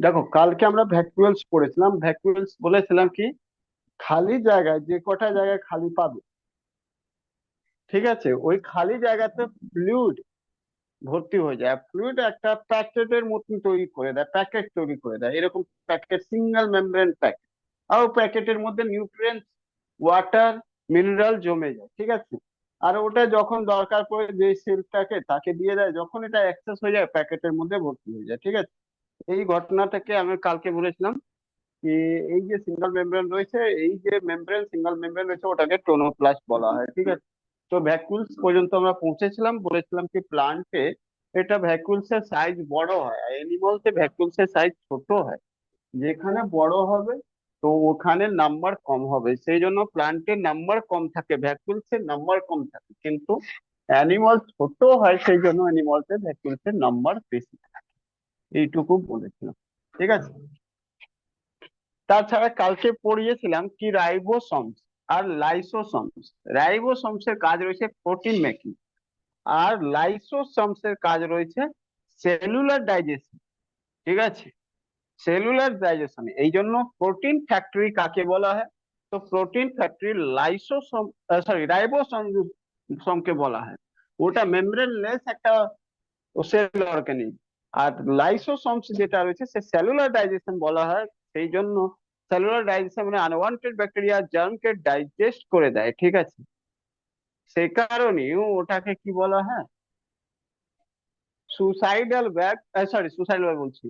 দেখো, কালকে আমরা ভ্যাকুয়ালস পড়েছিলাম। ভ্যাকুয়ালস বলেছিলাম কি, খালি জায়গায় যে কটা জায়গায় খালি পাবে, ঠিক আছে, ওই খালি জায়গাতে ফ্লুইড ভর্তি হয়ে যায়। ফ্লুইড একটা প্যাকেটের মতন তৈরি করে দেয়, প্যাকেট তৈরি করে দেয়, এরকম প্যাকেট, সিঙ্গেল মেমব্রেন প্যাকেট। আর প্যাকেটের মধ্যে নিউট্রিয়েন্টস, ওয়াটার, মিনারেল জমে যায়, ঠিক আছে। আর ওটা যখন দরকার পড়ে যে সেলটাকে তাকে দিয়ে দেয়, যখন এটা অ্যাক্সেস হয়ে যায় প্যাকেটের মধ্যে ভর্তি হয়ে যায়, ঠিক আছে। এই ঘটনাটাকে আমি কালকে বলেছিলাম কি, এই যে সিঙ্গেল মেমব্রেন রয়েছে, এই যে মেমব্রেন, সিঙ্গেল মেমব্রেন রয়েছে, ওটাকে টোনোপ্লাস্ট বলা হয়, ঠিক আছে। তো ভ্যাকুলস পর্যন্ত আমরা পৌঁছেছিলাম, বলেছিলাম কি প্লান্টে এটা ভ্যাকুলস এর সাইজ বড় হয়, আর এনিমালসে ভ্যাকুলস এর সাইজ ছোট হয়। যেখানে বড় হবে তো ওখানে নাম্বার কম হবে, সেই জন্য প্লান্টের নাম্বার কম থাকে, ভ্যাকুলস এর নাম্বার কম থাকে। কিন্তু অ্যানিমাল ছোট হয়, সেই জন্য অ্যানিমালস এর ভ্যাকুলস এর নাম্বার বেশি থাকে। এইটুকু বলেছিলাম, ঠিক আছে। তাছাড়া কালকে পড়িয়েছিলাম কি রাইবোসোমস আর লাইসোসোমস। রাইবোসোমস এর কাজ রয়েছে প্রোটিন মেকিং, আর লাইসোসোমস এর কাজ রয়েছে সেলুলার ডাইজেশন, ঠিক আছে। সেলুলার ডাইজেশন, এই জন্য প্রোটিন ফ্যাক্টরি কাকে বলা হয়? তো প্রোটিন ফ্যাক্টরি লাইসোসোম, সরি, রাইবোসোমকে বলা হয়। ওটা মেমব্রেনলেস একটা সেল অর্গানিজম। আর লাইসোসোমস যেটা রয়েছে সে সেলুলার ডাইজেশন বলা হয়। সেই জন্য সেলুলার ডাইজেশন মানে আনওয়ান্টেড ব্যাকটেরিয়া, জার্মকে ডাইজেস্ট করে দেয়, ঠিক আছে। সে কারণেই ওটাকে কি বলা হয়? Suicidal bag, sorry, suicidal bag বলছি,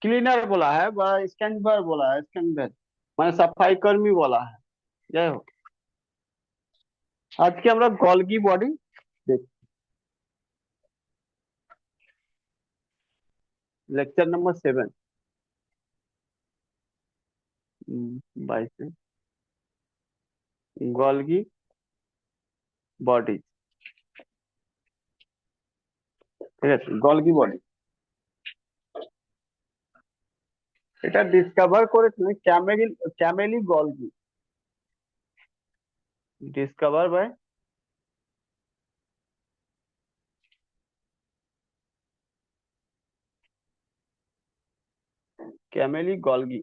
ক্লিনার বলা হয়, বা স্ক্যানবার বলা হয়, স্ক্যানবার মানে সাফাই কর্মী বলা হয়। যাই হোক, আজকে আমরা গলগি বডি দেখছি, লেকচার নাম্বার 7, 22, গলগি বডি, ঠিক আছে, গলগি বডি। এটা ডিসকভার করেছিলেন Camillo Golgi, discover by Camillo Golgi.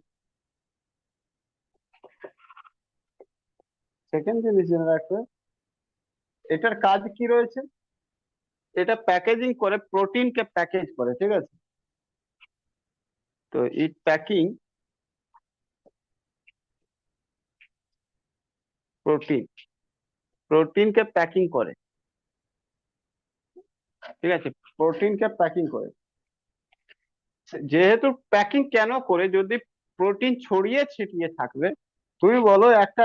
Second জিনিস জেনে রাখবে, এটার কাজ কি রয়েছে? এটা প্যাকেজিং করে, প্রোটিনকে প্যাকেজ করে, ঠিক আছে। তো ইট প্যাকিং প্রোটিন, প্রোটিনকে প্যাকিং করে, ঠিক আছে, প্রোটিনকে প্যাকিং করে। যেহেতু প্যাকিং কেন করে, যদি প্রোটিন ছড়িয়ে ছিটিয়ে থাকবে, তুমি বলো একটা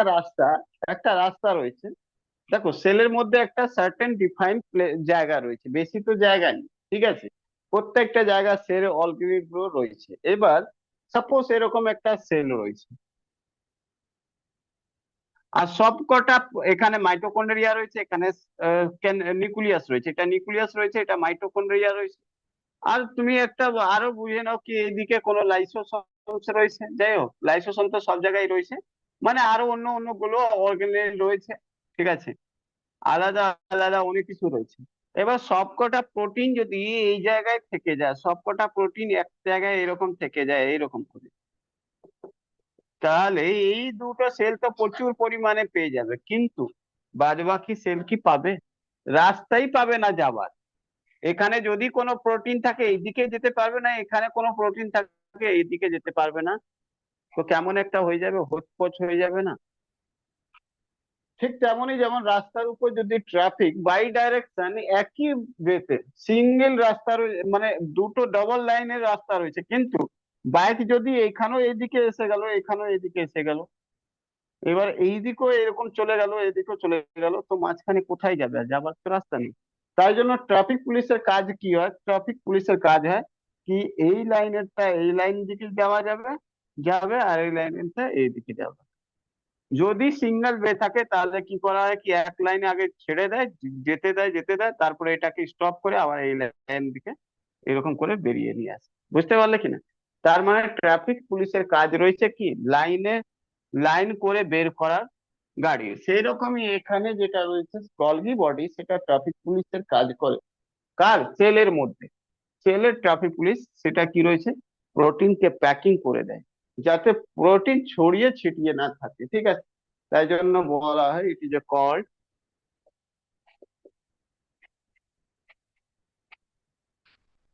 রাস্তা রয়েছে। দেখো, সেলের মধ্যে একটা সার্টেন ডিফাইন্ড জায়গা রয়েছে, বেশি তো জায়গা নেই, ঠিক আছে। প্রত্যেকটা জায়গা সেল অলরেডি রয়েছে। এবার সাপোজ এরকম একটা সেল রয়েছে, আর সবকটা, এখানে মাইটোকন্ড্রিয়া রয়েছে, এখানে নিউক্লিয়াস রয়েছে, এটা নিউক্লিয়াস রয়েছে, এটা মাইটোকন্ড্রিয়া রয়েছে। আর তুমি একটা আরো বুঝে নাও কি, এইদিকে কোনো লাইসোসোমস রয়েছে। যাই হোক, লাইসোসোম তো সব জায়গায় রয়েছে, মানে আরো অন্য অন্য গুলো অর্গানেল রয়েছে, ঠিক আছে। আলাদা আলাদা অনেক কিছু রয়েছে। এবার সবকটা প্রোটিন যদি এই জায়গায় থেকে যায়, সবকটা প্রোটিন এক জায়গায় এরকম থেকে যায় এইরকম করে, তাহলে এই দুটো সেল তো প্রচুর পরিমাণে পেয়ে যাবে, কিন্তু বাদ বাকি সেল কি পাবে? রাস্তাই পাবে না যাবার। এখানে যদি কোনো প্রোটিন থাকে এইদিকে যেতে পারবে না, এখানে কোনো প্রোটিন থাকে এইদিকে যেতে পারবে না। তো কেমন একটা হয়ে যাবে, হোচপোচ হয়ে যাবে না? ঠিক তেমনই, যেমন রাস্তার উপর যদি ট্রাফিক বাই ডাইরেকশন একই ওয়েতে, সিঙ্গেল রাস্তা মানে দুটো ডবল লাইনের রাস্তা রয়েছে, কিন্তু বাইক যদি এখানেও এদিকে এসে গেল, এখানেও এদিকে এসে গেল, এবার এই দিকেও এরকম চলে গেল, এদিকেও চলে গেল, তো মাঝখানে কোথায় যাবে? আর যাবার তো রাস্তা নেই। তাই জন্য ট্রাফিক পুলিশের কাজ কি হয়? ট্রাফিক পুলিশের কাজ হয় কি, এই লাইনেরটা এই লাইন দিকে যাওয়া যাবে, যাবে, আর এই লাইনেরটা এই দিকে যাবে। যদি সিগন্যাল ওয়ে থাকে তাহলে কি করা হয় কি, এক লাইনে আগে ছেড়ে দেয়, যেতে দেয়, যেতে দেয়, তারপরে এটাকে স্টপ করে আবার এই লাইন দিকে এরকম করে বেরিয়ে নিয়ে আসে। বুঝতে পারলে কিনা? তার মানে ট্রাফিক পুলিশের কাজ রয়েছে কি, লাইন করে বের করার গাড়ি। সেই রকমই এখানে যেটা রয়েছে গলগি বডি, সেটা ট্রাফিক পুলিশের কাজ করে। কার? সেলের মধ্যে, সেলের ট্রাফিক পুলিশ সেটা কি রয়েছে, প্রোটিনকে প্যাকিং করে দেয়, যাতে প্রোটিন ছড়িয়ে ছিটিয়ে না থাকে, ঠিক আছে। তাই জন্য বলা হয় it is a called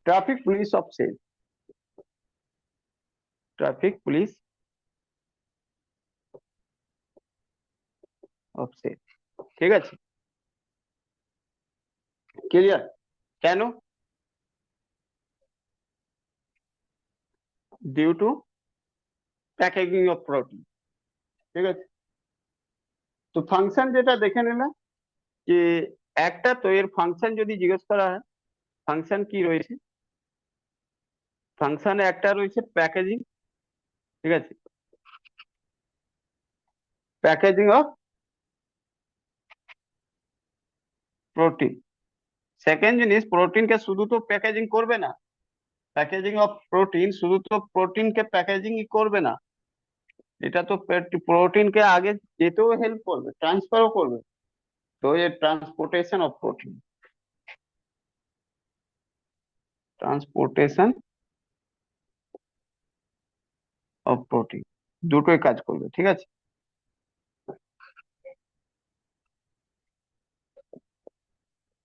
traffic police of cell, traffic police of cell, ঠিক আছে, ক্লিয়ার? কেন? Due to packaging of protein, ঠিক আছে। তো ফাংশন যেটা দেখে নিলাম যে একটা, তো এর ফাংশন যদি জিজ্ঞেস করা হয়, ফাংশন কি রয়েছে? ফাংশনে একটা রয়েছে প্যাকেজিং, ঠিক আছে, প্যাকেজিং অফ প্রোটিন। সেকেন্ড জিনিস, প্রোটিনকে শুধু তো প্যাকেজিং করবে না, প্যাকেজিং অফ প্রোটিন শুধু তো প্রোটিনকে প্যাকেজিংই করবে না, এটা তো প্রোটিনকে আগে যেতেও হেল্প করবে, ট্রান্সফারও করবে। তো এই transportation of protein, transportation of protein দুটোই কাজ করবে, ঠিক আছে।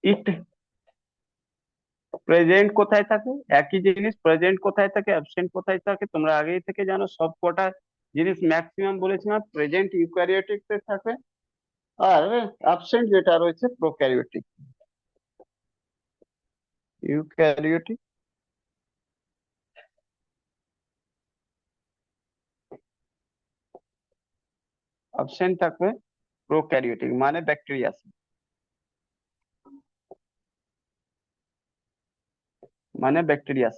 ইট প্রেজেন্ট কোথায় থাকে? একই জিনিস, প্রেজেন্ট কোথায় থাকে, অ্যাবসেন্ট কোথায় থাকে, তোমরা আগেই থেকে জানো। সব কটা জিনিস ম্যাক্সিমাম বলেছিলাম প্রেজেন্ট ইউক্যারিওটিক থাকে, আর অ্যাবসেন্ট যেটা রয়েছে প্রোক্যারিওটিক, ইউক্যারিওটিক অ্যাবসেন্ট থাকবে প্রোক্যারিওটিক, মানে ব্যাকটেরিয়া, মানে ব্যাকটেরিয়া,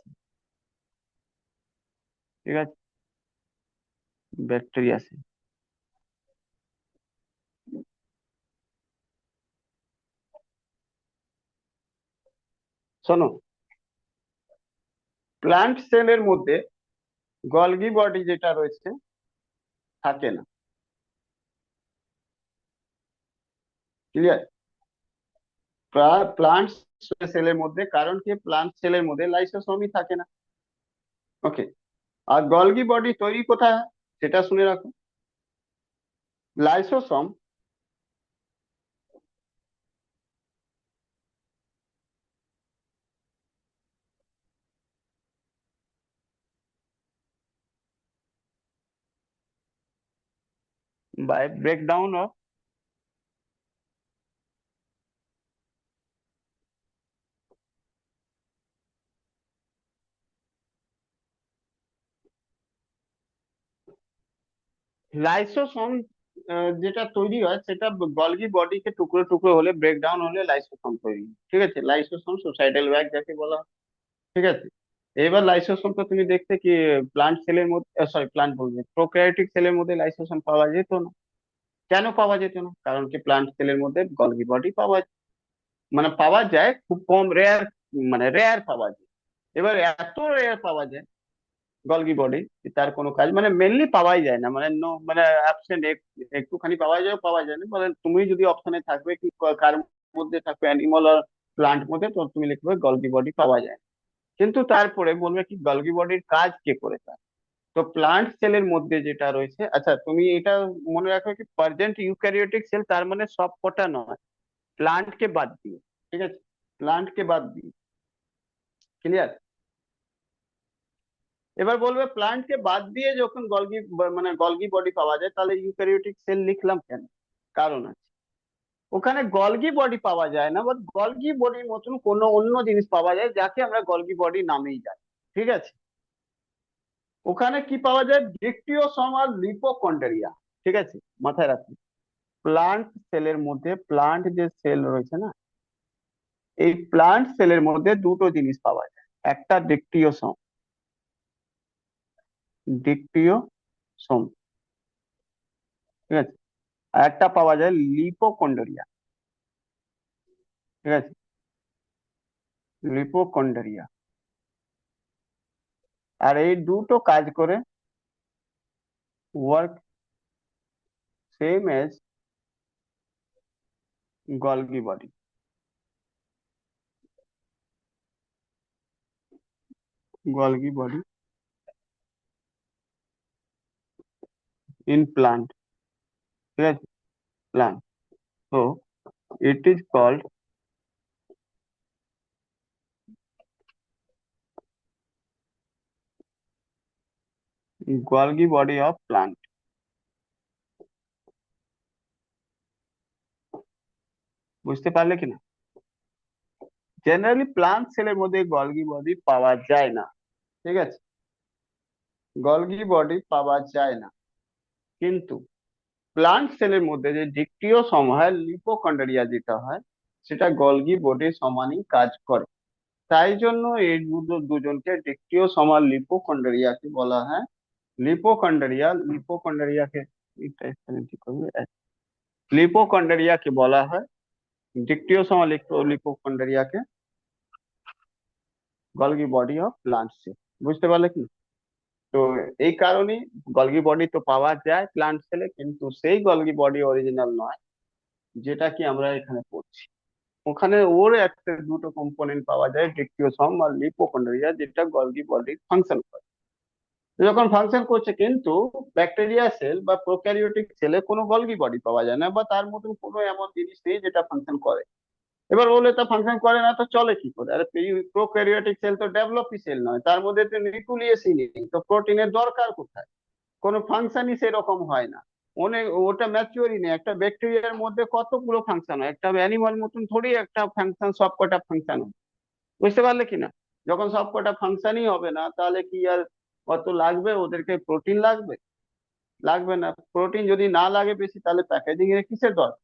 ঠিক আছে, ব্যাকটেরিয়া। শোনো, প্লান্ট সেলের মধ্যে গলগি বডি যেটা রয়েছে থাকে না, ক্লিয়ার? প্লান্ট সেলের মধ্যে, কারণ কি প্লান্ট সেলের মধ্যে লাইসোসোমই থাকে না, ওকে। আর গলগি বডি তৈরি কোথায় হয় সেটা শুনে রাখো। Lysosome by breakdown of, lysosome যেটা তৈরি হয় সেটা গলগি বডিকে টুকরো টুকরো হলে, ব্রেকডাউন হলে লাইসোসোম তৈরি হয়, ঠিক আছে। লাইসোসোম সুসাইডাল ব্যাগ যাকে বলা হয়, ঠিক আছে। এবার লাইসোসোম তো তুমি দেখতে কি প্লান্ট সেলের মধ্যে, সরি প্লান্ট বলবে প্রোক্যারিওটিক সেলের মধ্যে লাইসোসোম পাওয়া যেত না। কেন পাওয়া যেত না? কারণ কি প্লান্ট সেলের মধ্যে গলগি বডি পাওয়া, মানে পাওয়া যায় খুব কম, রেয়ার, মানে রেয়ার পাওয়া যায়। এবার এত রেয়ার পাওয়া যায় গলগি বডি, তার কোনো কাজ, মানে মেনলি পাওয়াই যায় না, মানে নো, মানে অ্যাবসেন্ট, একটুখানি পাওয়া যায়, পাওয়া যায় না, মানে তুমি যদি অপশনে থাকবে কি কার মধ্যে থাকবে, অ্যানিমাল আর প্লান্ট মধ্যে, তো তুমি লিখবে গলগি বডি পাওয়া যায়। কিন্তু তারপরে বলবে কি গলগি বডির কাজ কে করে থাকে। তো প্লান্ট সেলের মধ্যে যেটা রয়েছে, আচ্ছা তুমি এটা মনে রাখো কি প্রেজেন্ট ইউক্যারিওটিক সেল তার মানে সব কটা নয়, প্লান্ট কে বাদ দিয়ে, ঠিক আছে, প্লান্ট কে বাদ দিয়ে, ক্লিয়ার? এবার বলবে প্লান্ট কে বাদ দিয়ে যখন গলগি, মানে গলগি বডি পাওয়া যায়, তাহলে ইউক্যারিওটিক সেল লিখলাম কেন? কারণ আছে, ওখানে গলগি বডি পাওয়া যায় না, বাট গলগি বডির মতন কোনো অন্য জিনিস পাওয়া যায় যাকে আমরা গলগি বডি নামেই জানি, ঠিক আছে। ওখানে কি পাওয়া যায়? ডিকটিওসোম আর লিপোকন্ডারিয়া, ঠিক আছে, মাথায় রাখবে। প্লান্ট সেলের মধ্যে, প্লান্ট যে সেল রয়েছে না, এই প্লান্ট সেলের মধ্যে দুটো জিনিস পাওয়া যায়, একটা ডিকটিওসোম, ডিকটিওসোম, ঠিক আছে, আর একটা পাওয়া যায় লিপোকন্ডারিয়া, ঠিক আছে, লিপোকন্ডারিয়া। আর এই দুটো কাজ করে, work same as Golgi body, Golgi body in plant. ঠিক আছে, plant. So it is called Golgi body of plant. বুঝতে পারলে কিনা? জেনারেলি প্লান্ট সেলের মধ্যে গলগি বডি পাওয়া যায় না। ঠিক আছে, গলগি বডি পাওয়া যায় না, কিন্তু প্লান্ট সেলের মধ্যে যে ডিকটিওসোম হয়, লিপোকন্ডারিয়া যেটা হয়, সেটা গলগি বডির সমানই কাজ করে। তাই জন্য এই দুজনকে ডিকটিওসোম আর লিপোকন্ডারিয়াকে বলা হয় লিপোকন্ডারিয়াকে এটা এখানে ঠিক করবে, লিপোকন্ডারিয়াকে বলা হয় ডিকটিওসোম আর লিপোকন্ডারিয়াকে Golgi body of plant cell. বুঝতে পারলে কি? তো এই কারণেই গলগি বডি তো পাওয়া যায় প্লান্ট সেলে, কিন্তু সেই গলগি বডি অরিজিনাল নয় যেটা কি আমরা এখানে পড়ছি। ওখানে ওর একটা দুটো কম্পোনেন্ট পাওয়া যায়, ডিকটিওসোম আর লিপোকন্ড্রিয়া, যেটা গলগি বডির ফাংশন করে। যখন ফাংশন করছে, কিন্তু ব্যাকটেরিয়া সেল বা প্রোক্যারিওটিক সেলে কোনো গলগি বডি পাওয়া যায় না, বা তার মতন কোনো এমন জিনিস নেই যেটা ফাংশন করে। এবার বলে তা ফাংশন করে না তো চলে কি করে? আরে প্রোক্যারিওটিক সেল তো ডেভেলপি সেল নয়, তার মধ্যে তো নিউক্লিয়াসই নেই, তো প্রোটিনের দরকার কোথায়? কোনো ফাংশনই সেরকম হয় না। অনেক, ওটা ম্যাচিওরই নেই। একটা ব্যাকটেরিয়ার মধ্যে কতগুলো ফাংশন হয়, একটা অ্যানিমাল মতন থোড়ি একটা ফাংশন, সব কটা ফাংশন হয়। বুঝতে পারলে কিনা? যখন সব কটা ফাংশনই হবে না, তাহলে কি আর কত লাগবে ওদেরকে? প্রোটিন লাগবে? লাগবে না। প্রোটিন যদি না লাগে বেশি, তাহলে প্যাকেজিং এর কিসের দরকার?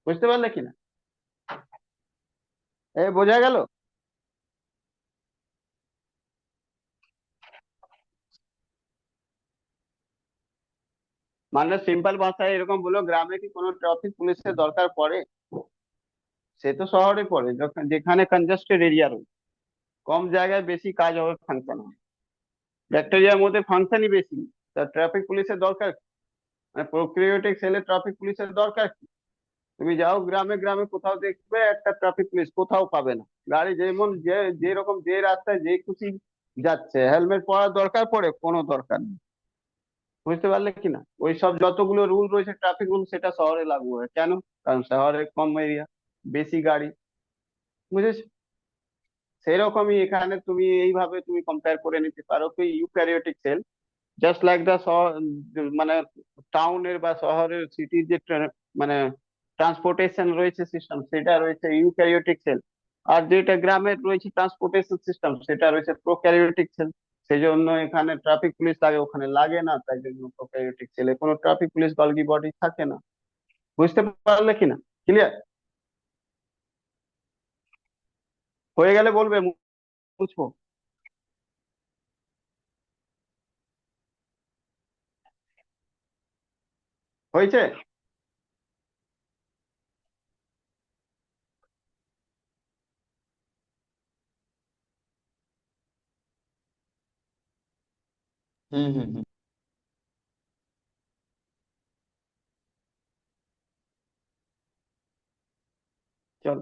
বুঝতে পারলে কিনা? বোঝা গেল? মানে সিম্পল ভাষায় এরকম বলো, গ্রামে কি কোনো ট্রাফিক পুলিশের দরকার পড়ে? সে তো শহরে পড়ে, যখন যেখানে কনজাস্টেড এরিয়া রয়েছে, কম জায়গায় বেশি কাজ হবে, ফাংশন হবে। ব্যাকটেরিয়ার মধ্যে ফাংশনই বেশি, তা ট্রাফিক পুলিশের দরকার কি? মানে প্রোক্রিওটিক সেলে ট্রাফিক পুলিশের দরকার কি? তুমি যাও গ্রামে গ্রামে, কোথাও দেখবে একটা ট্রাফিক পুলিশ কোথাও পাবে না। গাড়ি যেমন যে যেরকম যে রাস্তায় যে খুশি যাচ্ছে, হেলমেট পরার দরকার পড়ে? কোনো দরকার নেই। বুঝতে পারলে কিনা? ওই সব যতগুলো রুল রয়েছে, ট্রাফিক রুল, সেটা শহরে লাগু হয় কেন? কারণ শহরে কম এরিয়া, বেশি গাড়ি। বুঝেছো? সেরকমই এখানে তুমি এইভাবে তুমি কম্পেয়ার করে নিতে পারো কি eukaryotic cell, just like the মানে টাউনের বা শহরের সিটির যে মানে ট্রান্সপোর্টেশন রয়েছে সিস্টেম, সেটা রয়েছে ইউক্যারিওটিক সেল। আর যেটা গ্রামের রয়েছে ট্রান্সপোর্টেশন সিস্টেম, সেটা রয়েছে প্রোক্যারিওটিক সেল। সেই জন্য এখানে ট্রাফিক পুলিশ লাগে, ওখানে লাগে না, তাই জন্য প্রোক্যারিওটিক সেলে কোনো ট্রাফিক পুলিশ গলগি বডি থাকে না। বুঝতে পারলে কিনা? ক্লিয়ার? হয়ে গেলে বলবে, বুঝবো। হয়েছে? হুম হুম হুম। চল।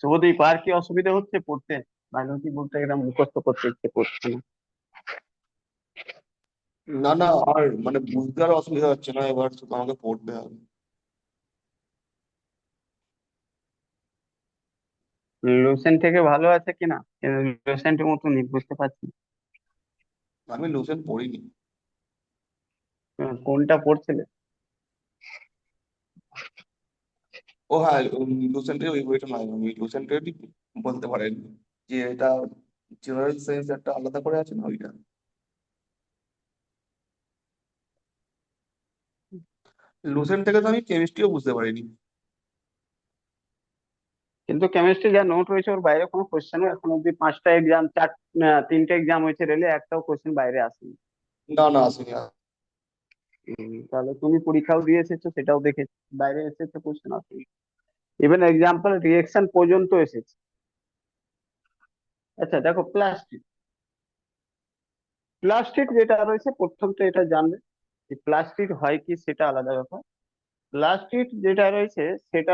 শুভদীপ, আর কি অসুবিধা হচ্ছে পড়তে? বায়োলজি বলতে গেলে মুখস্থ করতে ইচ্ছে করছে না। না না, আর মানে বুঝতে আর অসুবিধা হচ্ছে না, এবার শুধু আমাকে পড়তে হবে। লুসেন্ট থেকে ভালো আছে কিনা? লুসেন্টের মতনই বুঝতে পারছি না। আমি লুসেন পড়িনি। কোনটা পড়ছিলে? ও হ্যাঁ, লুসেন্টের ওই বইটা নয়, আমি লুসেন্টেরই বলতে পারেন, যে এটা জেনারেল সায়েন্স একটা আলাদা করে আছে না ওইটা। লুসেন্ট থেকে তো আমি কেমিস্ট্রিও বুঝতে পারিনি। কিন্তু কেমিস্ট্রি যা নোট রয়েছে, ওর বাইরে কোনো কোশ্চেনও এখন অব্দি, পাঁচটা এক্সাম, তিনটে এক্সাম হয়েছে রেলে, একটাও কোশ্চেন বাইরে আসেনি। না না, আসেনি। তাহলে তুমি পরীক্ষাও দিয়ে এসেছো, সেটাও দেখে বাইরে এসেছে, কোশ্চেন আসেনি। ইভেন এক্সাম্পল রিয়েকশন পর্যন্ত এসেছে। আচ্ছা দেখো, প্লাস্টিক, প্লাস্টিক যেটা রয়েছে, প্রথম তো এটা জানবে যে প্লাস্টিক হয় কি, সেটা আলাদা ব্যাপার। প্লাস্টিক যেটা রয়েছে, সেটা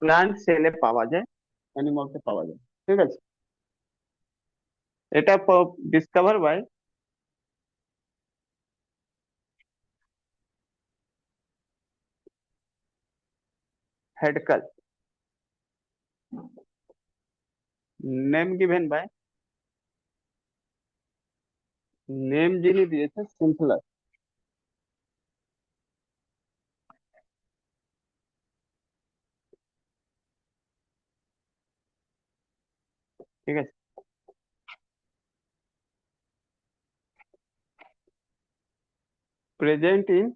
প্লান্ট সেলে পাওয়া যায়, অ্যানিমালসে পাওয়া যায়। ঠিক আছে? এটা discover by Haeckel, name given by, name যিনি দিয়েছে সিম্পলার। ঠিক আছে, present in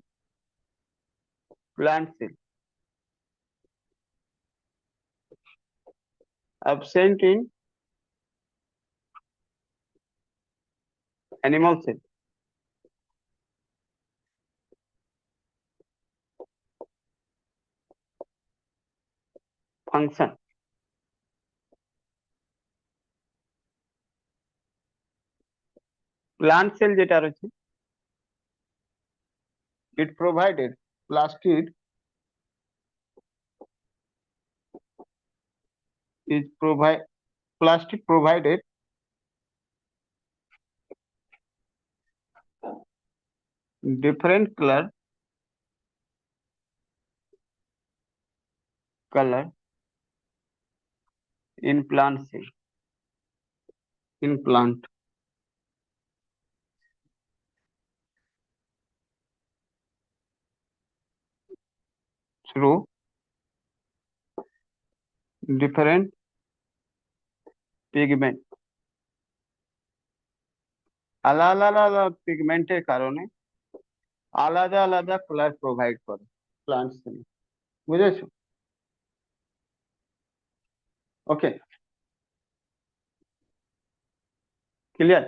plant cell, absent in animal cell, function. Plant cell যেটা রয়েছে, it provided plastid is provide plastic provided different color in plant cell, in plant through different pigment, আলাদা আলাদা পিগমেন্টের কারণে আলাদা আলাদা কালার প্রোভাইড করে প্লান্ট সেল। বুঝেছো? ওকে, clear.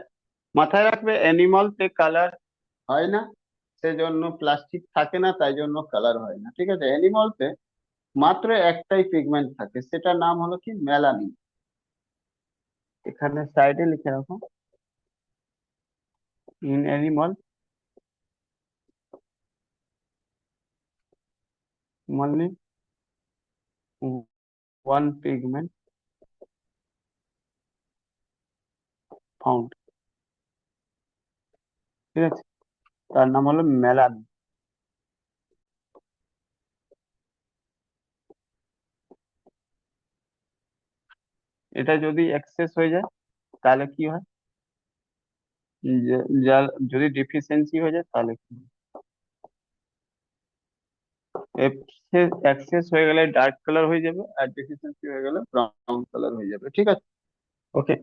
মাথায় রাখবে অ্যানিমাল তে কালার হয় না, সেজন্য প্লাস্টিক থাকে না, তাই জন্য কালার হয় না। ঠিক আছে, অ্যানিমাল তে মাত্র একটাই পিগমেন্ট থাকে, সেটার নাম হলো কি মেলানিন। এখানে সাইডে লিখে রাখো, in animal only one pigment found। ঠিক আছে, তার নাম হলো মেলানিন। এটা যদি এক্সেস হয়ে যায় তাহলে কি হয়, যদি ডিফিসিয়েন্সি হয়ে যায় তাহলে কি হয়? এক্সেস হয়ে গেলে ডার্ক কালার হয়ে যাবে, আর ডিফিসিয়েন্সি হয়ে গেলে ব্রাউন কালার হয়ে যাবে। ঠিক আছে, ওকে।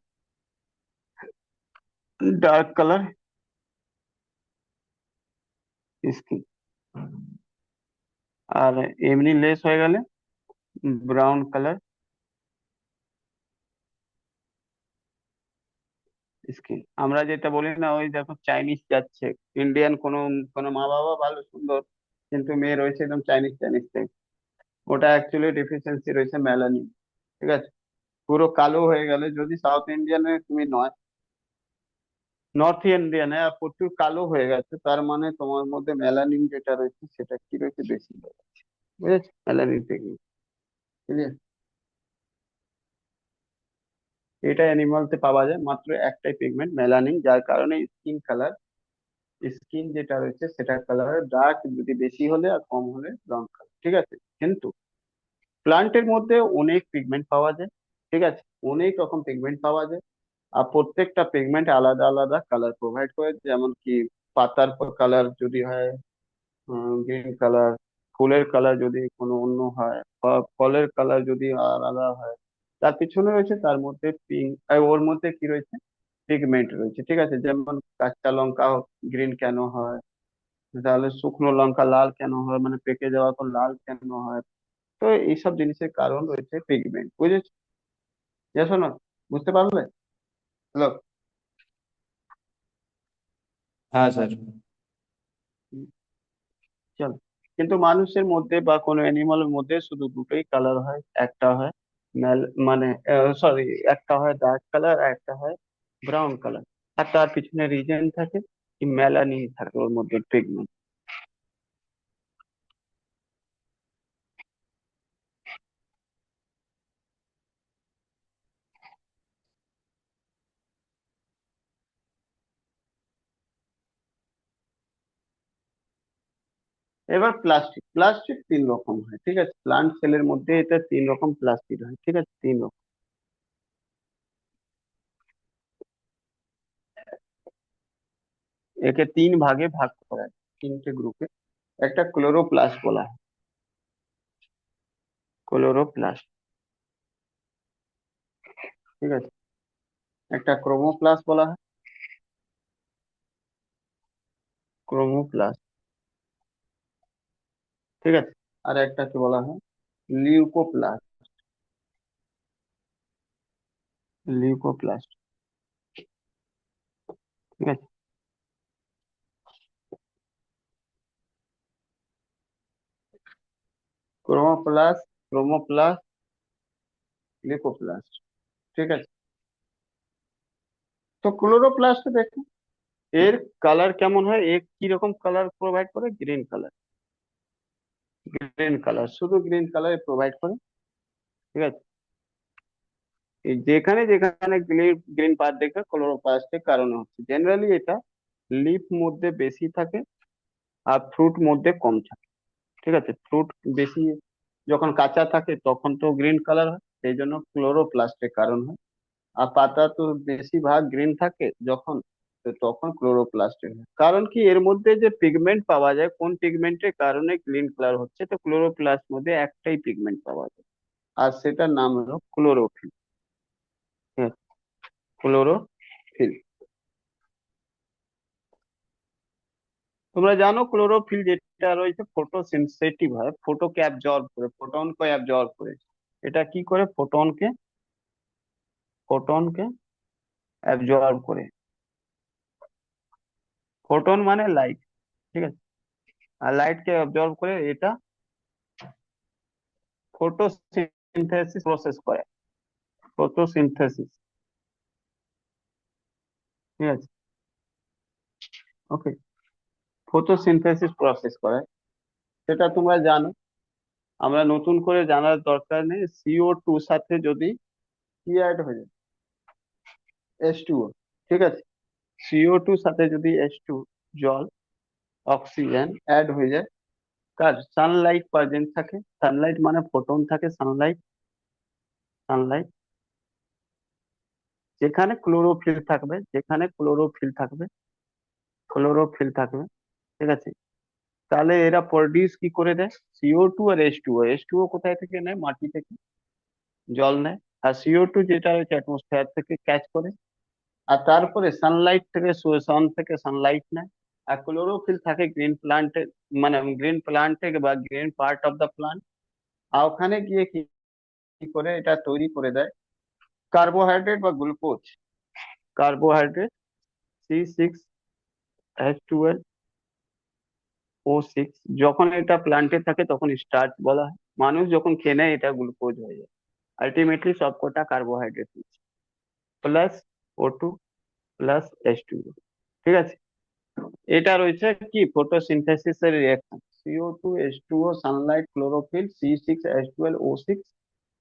ডার্ক কালার স্কিন, আর এমনি লেস হয়ে গেলে ব্রাউন কালার স্কিন। আমরা যেটা বলি না, ওই দেখো চাইনিজ যাচ্ছে, ইন্ডিয়ান কোনো কোনো মা বাবা ভালো সুন্দর, কিন্তু মেয়ে রয়েছে একদম চাইনিজ চাইনিজ টাইপ, ওটা অ্যাকচুয়ালি ডেফিসিয়েন্সি রয়েছে মেলানিন। ঠিক আছে, পুরো কালো হয়ে গেলে, যদি সাউথ ইন্ডিয়ানে তুমি নয়, নর্থ ইন্ডিয়ানে আর প্রচুর কালো হয়ে গেছে, তার মানে তোমার মধ্যে মেলানিন যেটা রয়েছে সেটা কি রয়েছে, বেশি রয়েছে। বুঝেছো? Melanin technique, clear. এটা অ্যানিমালতে পাওয়া যায় মাত্র একটাই পিগমেন্ট মেলানিন, যার কারণে স্কিন কালার, স্কিন যেটা রয়েছে সেটা কালার ডার্ক, যদি বেশি হলে আর কম হলে ব্রাউন কালার। ঠিক আছে, কিন্তু প্লান্টের মধ্যে অনেক পিগমেন্ট পাওয়া যায়। ঠিক আছে, অনেক রকম পিগমেন্ট পাওয়া যায়, আর প্রত্যেকটা পিগমেন্ট আলাদা আলাদা কালার প্রোভাইড করে। যেমন কি পাতার কালার যদি হয় গ্রিন কালার, ফুলের কালার যদি কোনো অন্য হয়, বা ফলের কালার যদি আলাদা হয়, তার পিছনে রয়েছে তার মধ্যে ওর মধ্যে কি রয়েছে, পিগমেন্ট রয়েছে। ঠিক আছে, যেমন কাঁচা লঙ্কা গ্রিন কেন হয়, তাহলে শুকনো লঙ্কা লাল কেন হয়, মানে পেকে যাওয়ার পর লাল কেন হয়। তো এইসব জিনিসের কারণ রয়েছে পিগমেন্ট। বুঝেছো? বুঝেছো না? বুঝতে পারলে? হ্যালো? হ্যাঁ স্যার। চলো, কিন্তু মানুষের মধ্যে বা কোনো অ্যানিমালের মধ্যে শুধু দুটোই কালার হয়, একটা হয় মেল মানে সরি, একটা হয় ডার্ক কালার আর একটা হয় ব্রাউন কালার। আর তার পিছনে রিজন থাকে, কি মেলানিন থাকে ওর মধ্যে, পিগমেন্ট। এবার প্লাস্টিক, প্লাস্টিক তিন রকম হয়, ঠিক আছে, প্লান্ট সেলের মধ্যে এটা তিন রকম প্লাস্টিক হয়, ঠিক আছে, তিন রকম। একে তিন ভাগে ভাগ করা হয়, তিনটে গ্রুপে। একটা ক্লোরোপ্লাস্ট বলা হয়, ক্লোরোপ্লাস্ট, ঠিক আছে। একটা ক্রোমোপ্লাস্ট বলা হয়, ক্রোমোপ্লাস্ট, ঠিক আছে। আর একটাকে বলা হয় লিউকোপ্লাস্ট, লিউকোপ্লাস্ট, ঠিক আছে। ক্রোমোপ্লাস্ট, ক্রোমোপ্লাস্ট, লিউকোপ্লাস্ট, ঠিক আছে। তো ক্লোরোপ্লাস্ট দেখো, এর কালার কেমন হয়, এর কি রকম কালার প্রোভাইড করে, গ্রিন কালার, গ্রিন কালার, শুধু গ্রিন কালার প্রোভাইড করে, ঠিক আছে। এই যেখানে যেখানে গ্রিন পার্ট দেখবে ক্লোরোপ্লাস্টের কারণে হচ্ছে, জেনারেলি এটা লিফ মধ্যে বেশি থাকে আর ফ্রুট মধ্যে কম থাকে, ঠিক আছে। ফ্রুট বেশি যখন কাঁচা থাকে তখন তো গ্রিন কালার হয়, সেই জন্য ক্লোরোপ্লাস্টের কারণ হয়। আর পাতা তো বেশিরভাগ গ্রিন থাকে যখন, তো তখন ক্লোরোপ্লাস্টের হয়। কারণ কি, এর মধ্যে যে পিগমেন্ট পাওয়া যায়, কোন পিগমেন্টের কারণে গ্রিন কালার হচ্ছে, তো ক্লোরোপ্লাস্ট মধ্যে একটাই পিগমেন্ট পাওয়া যায়, আর সেটার নাম হলো ক্লোরোফিল, ক্লোরোফিল। তোমরা জানো ক্লোরোফিল যেটা রয়েছে ফটোসিনথেটিক হয়, ফটোকে অ্যাবজর্ব করে, ফোটনকে অ্যাবজর্ব করে। এটা কি করে, ফোটনকে, ফোটনকে অ্যাবজর্ব করে। ফোটন মানে লাইট, ঠিক আছে। আর লাইটকে অ্যাবজর্ব করে এটা ফটোসিনথেসিস প্রসেস করে, ফটোসিনথেসিস, ঠিক আছে, ওকে। ফটোসিনথেসিস প্রসেস করে, সেটা তোমরা জানো, আমরা নতুন করে জানার দরকার নেই। CO2 সাথে যদি কি অ্যাড হয়ে যায়, H2O, ঠিক আছে। CO2 সাথে যদি H2, জল, অক্সিজেন অ্যাড হয়ে যায়, কার, সানলাইট প্রেজেন্ট থাকে, সানলাইট মানে ফোটন থাকে, সানলাইট, সানলাইট, যেখানে ক্লোরোফিল থাকবে, যেখানে ক্লোরোফিল থাকবে, ক্লোরোফিল থাকবে, ঠিক আছে, তাহলে এরা প্রডিউস কি করে দেয়, CO2 আর H2O। H2O কোথায় থেকে নেয়, মাটি থেকে, জল নেয়। আর CO2 যেটা হচ্ছে অ্যাটমসফিয়ার থেকে ক্যাচ করে, আর তারপরে সানলাইট থেকে, সান থেকে সানলাইট নেয়। আর ক্লোরোফিল থাকে গ্রিন প্লান্টে, মানে গ্রিন প্লান্টে বা green part of the plant. আর ওখানে গিয়ে কি কি করে এটা তৈরি করে দেয়, কার্বোহাইড্রেট বা গ্লুকোজ, কার্বোহাইড্রেট, C6H12O6। যখন এটা প্লান্টে থাকে তখন স্টার্চ বলা হয়, মানুষ যখন খেয়ে নেয় এটা গ্লুকোজ হয়ে যায়। আলটিমেটলি সবকটা carbohydrate, plus O2 plus H2O, ঠিক আছে। এটা রয়েছে কি, ফটোসিনথেসিস এর reaction, CO2H2O, Sunlight, chlorophyll, C6H12O6,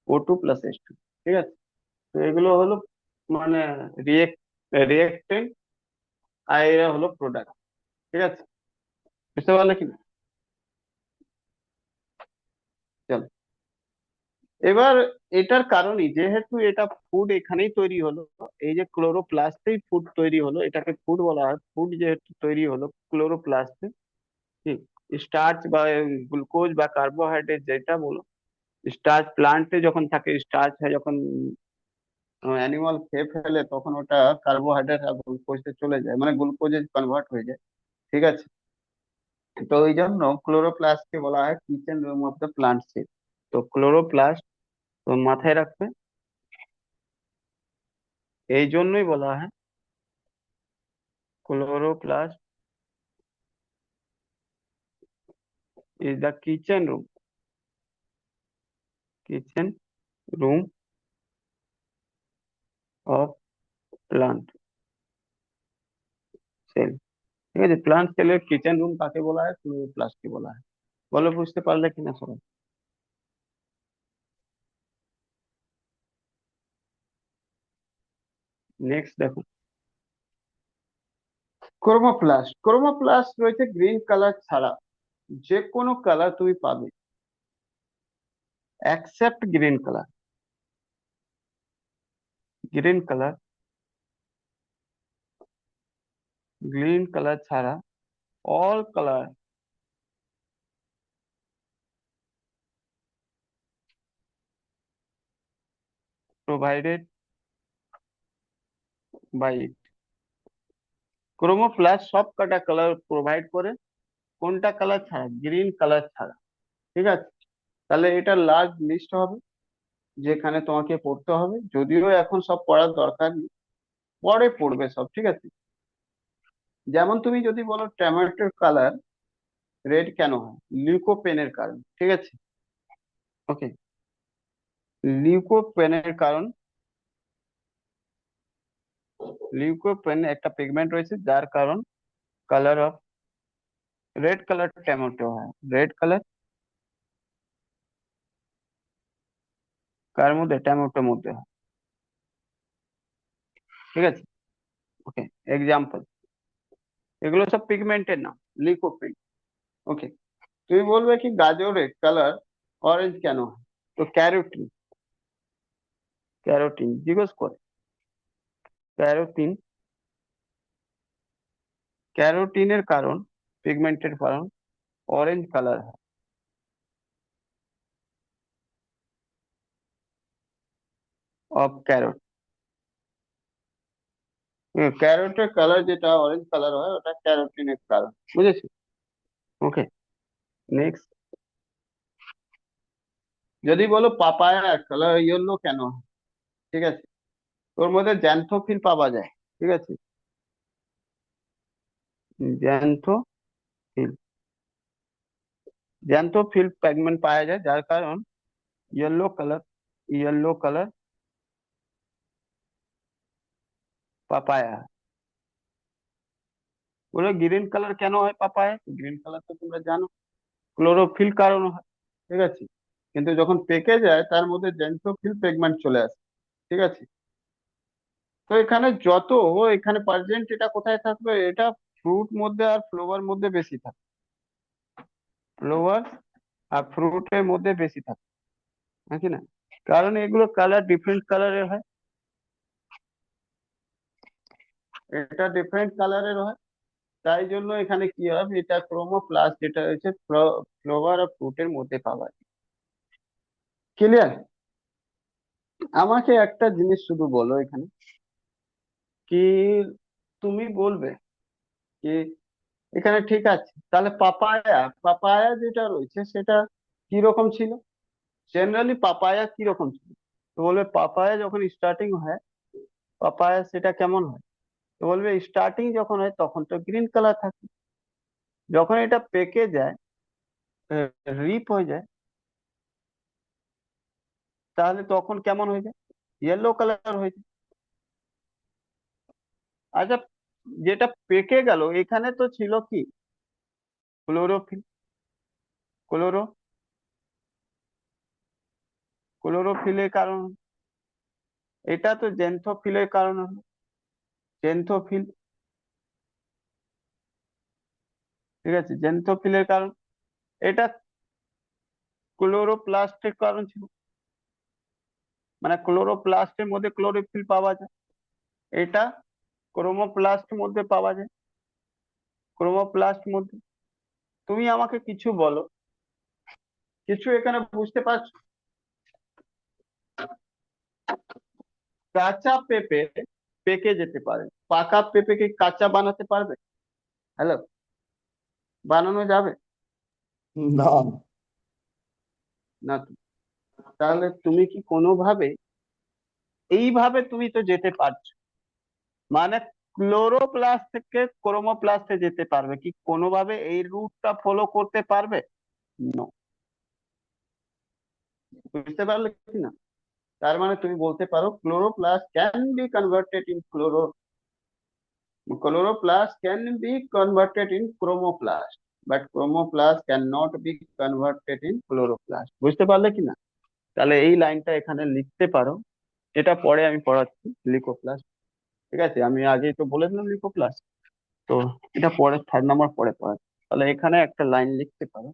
O2 plus H2, ঠিক আছে। তো এগুলো হলো মানে রিয়েক্টেন্ট, আর এরা হলো প্রোডাক্ট, ঠিক আছে, বুঝতে পারলে কি না? চলো, এবার এটার কারণই, যেহেতু এটা ফুড এখানেই তৈরি হলো, এই যে ক্লোরোপ্লাস্টেই ফুড তৈরি হলো, এটাকে ফুড বলা হয়, ফুড যেহেতু তৈরি হলো ক্লোরোপ্লাস্টে, ঠিক, স্টার্চ বা গ্লুকোজ বা কার্বোহাইড্রেট যেটা বলো, স্টার্চ প্লান্টে যখন থাকে, স্টার্চ হয় যখন অ্যানিমাল খেয়ে ফেলে, তখন ওটা কার্বোহাইড্রেট আর গ্লুকোজে চলে যায়, মানে গ্লুকোজে কনভার্ট হয়ে যায়, ঠিক আছে। তো ওই জন্য ক্লোরোপ্লাস্টকে বলা হয় kitchen room of the plant sell. তো ক্লোরোপ্লাস্ট, তো মাথায় রাখবে, এই জন্যই বলা হয় chloroplast is the kitchen room, kitchen room of plant sell, ঠিক আছে। প্লান্ট সেলের কিচেন রুম কাকে বলা হয়, ক্লোরোপ্লাস্টকে বলা হয়। বলো, বুঝতে পারলে কিনা সবাই? নেক্সট দেখো, ক্রোমোপ্লাস্ট, ক্রোমোপ্লাস্ট রয়েছে গ্রিন কালার ছাড়া, যে কোনো কালার তুমি পাবে accept green colour. Green colour, green colour ছাড়া all colour provided by it. Chromoplast সব কটা কালার প্রোভাইড করে, কোনটা কালার ছাড়া? গ্রিন কালার ছাড়া। ঠিক আছে, তাহলে এটা লার্জ লিস্ট হবে যেখানে তোমাকে পড়তে হবে, যদিও এখন সব পড়ার দরকার নেই, পরে পড়বে সব। ঠিক আছে, যেমন তুমি যদি বলো টমেটোর কালার রেড কেন হয়, লিউকোপেনের কারণ। ঠিক আছে, ওকে, লিউকোপেনের কারণ, লিউকোপেন একটা পিগমেন্ট রয়েছে যার কারণ colour of red colour tomato হয়। রেড কালার কার মধ্যে? টমেটোর মধ্যে হয়। ঠিক আছে, ওকে, এক্সাম্পল, এগুলো সব পিগমেন্টের নাম, লিউকোপেন। ওকে, তুমি বলবে কি গাজরের কালার অরেঞ্জ কেন হয়, তো ক্যারোটিন, ক্যারোটিন জিজ্ঞেস করে, ক্যারোটিন, ক্যারোটিনের কারণ, পিগমেন্টের কারণ অরেঞ্জ কালার হয় অফ ক্যারোট। ক্যারোটের কালার যেটা অরেঞ্জ কালার হয় ওটা ক্যারোটিনের কারণ, বুঝেছি? ওকে, নেক্সট, যদি বলো পাপায়া কালার ইয়েলো কেন হয়, ঠিক আছে, ওর মধ্যে জ্যান্থোফিল পাওয়া যায়। ঠিক আছে, জ্যান্থোফিল, জ্যান্থোফিল পিগমেন্ট পাওয়া যায় যার কারণ yellow colour, yellow colour papaya. বলে গ্রিন কালার কেন হয় পাপায়া? গ্রিন কালার তো তোমরা জানো, ক্লোরোফিল কারণ হয়। ঠিক আছে, কিন্তু যখন পেকে যায় তার মধ্যে জ্যান্থোফিল পিগমেন্ট চলে আসে। ঠিক আছে, তো এখানে যত, এখানে পার্সেন্ট এটা কোথায় থাকবে? এটা ফ্রুট মধ্যে আর ফ্লোয়ার মধ্যে বেশি থাকে, ফ্লোয়ার আর ফ্রুটের মধ্যে বেশি থাকে, নাকি না? কারণ এগুলো কালার ডিফারেন্ট কালারের হয়, এটা ডিফারেন্ট কালারের হয়, তাই জন্য এখানে কি হবে, এটা ক্রোমো প্লাস যেটা রয়েছে ফ্লোয়ার আর ফ্রুটের মধ্যে পাওয়া যায়। ক্লিয়ার? আমাকে একটা জিনিস শুধু বলো এখানে, কি তুমি বলবে কি এখানে ঠিক আছে, তাহলে পাপায়া, পাপায়া যেটা রয়েছে সেটা কি রকম ছিল? জেনারেলি পাপায়া কি রকম ছিল? তো বলবে পাপায়া যখন স্টার্টিং হয়, পাপায়া সেটা কেমন হয়? তো বলবে স্টার্টিং যখন হয় তখন তো গ্রিন কালার থাকে, যখন এটা পেকে যায়, রিপ হয়ে যায়, তাহলে তখন কেমন হয়ে যায়? ইয়েলো কালার হয়ে যায়। আচ্ছা, যেটা পেকে গেল এখানে তো ছিল কি ক্লোরোফিল, ক্লোরো, ক্লোরোফিলের কারণ, এটা তো জেন্থোফিলের কারণ হলো, জেন্থোফিল। ঠিক আছে, জেন্থোফিলের কারণ, এটা ক্লোরোপ্লাস্টের কারণ ছিল, মানে ক্লোরোপ্লাস্টের মধ্যে ক্লোরোফিল পাওয়া যায়, এটা ক্রোমোপ্লাস্ট মধ্যে পাওয়া যায়, ক্রোমোপ্লাস্ট মধ্যে। তুমি আমাকে কিছু বলো, কিছু এখানে বুঝতে পারছো? কাঁচা পেঁপে পেকে যেতে পারে, পাকা পেঁপেকে কাঁচা বানাতে পারবে? হ্যালো, বানানো যাবে না। না তো? তাহলে তুমি কি কোনোভাবে, এইভাবে তুমি তো যেতে পারছো, মানে ক্লোরোপ্লাস্ট থেকে ক্রোমোপ্লাস্টে যেতে পারবে কি কোনোভাবে? এই রুটটা ফলো করতে পারবে? No. বুঝতে পারলে কি না? তার মানে তুমি বলতে পারো chloroplast can be converted in chloroplast can be converted in chromoplast, but chromoplast cannot be converted in chloroplast. বুঝতে পারলে কি না? তাহলে এই লাইনটা এখানে লিখতে পারো, এটা পরে আমি পড়াচ্ছি, লিকোপ্লাস্ট। ঠিক আছে, আমি আগেই তো বলে দিলাম লিকোপ্লাস্ট, তো এটা পরে 3 নম্বর পরে পড়াচ্ছি। তাহলে এখানে একটা লাইন লিখতে পারো,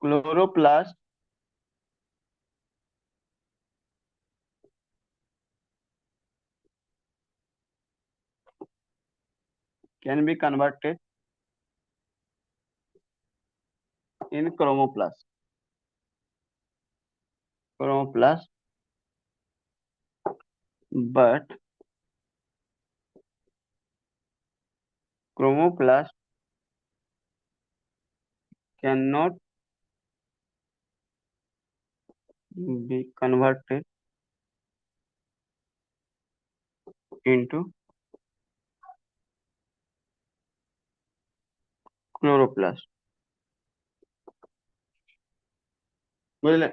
chloroplast can be converted in chromoplast, but chromoplast cannot be converted into chloroplast। বুঝলে?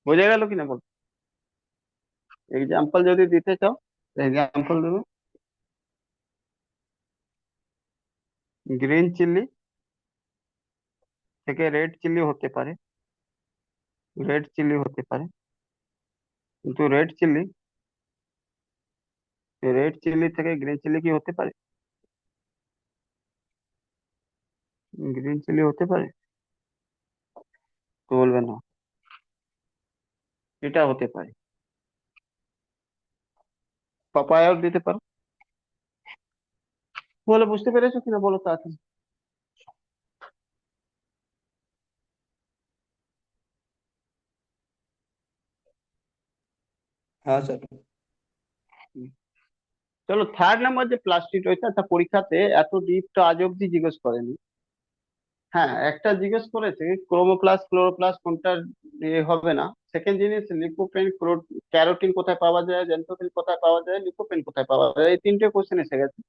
বোঝা গেল কিনা বল? এক্সাম্পল যদি দিতে চাও, এক্সাম্পল দেবো, গ্রিন চিলি থেকে রেড চিলি হতে পারে, রেড চিলি হতে পারে, কিন্তু রেড চিলি থেকে গ্রিন চিলি কি হতে পারে? গ্রিন চিলি হতে পারে? তো বলবে না, এটা হতে পারে। পাপায়াও দিতে পারো। বলো, বুঝতে পেরেছো কিনা বলো তাড়াতাড়ি। হ্যাঁ স্যার। হুম। চলো, থার্ড নাম্বার যে প্লাস্টিক রয়েছে, আচ্ছা পরীক্ষাতে এত ডিপ তো আজ অব্দি জিজ্ঞেস করেনি। হ্যাঁ, একটা জিজ্ঞেস করেছে ক্রোমোপ্লাস্ট ক্লোরোপ্লাস্ট কোনটা, ইয়ে হবে না। সেকেন্ড জিনিস লিকোপেন, ক্যারোটিন কোথায় পাওয়া যায়, জেন্থোফিল কোথায় পাওয়া যায়, লিকোপেন কোথায় পাওয়া যায়, এই তিনটে কোশ্চেন এসে গেছে।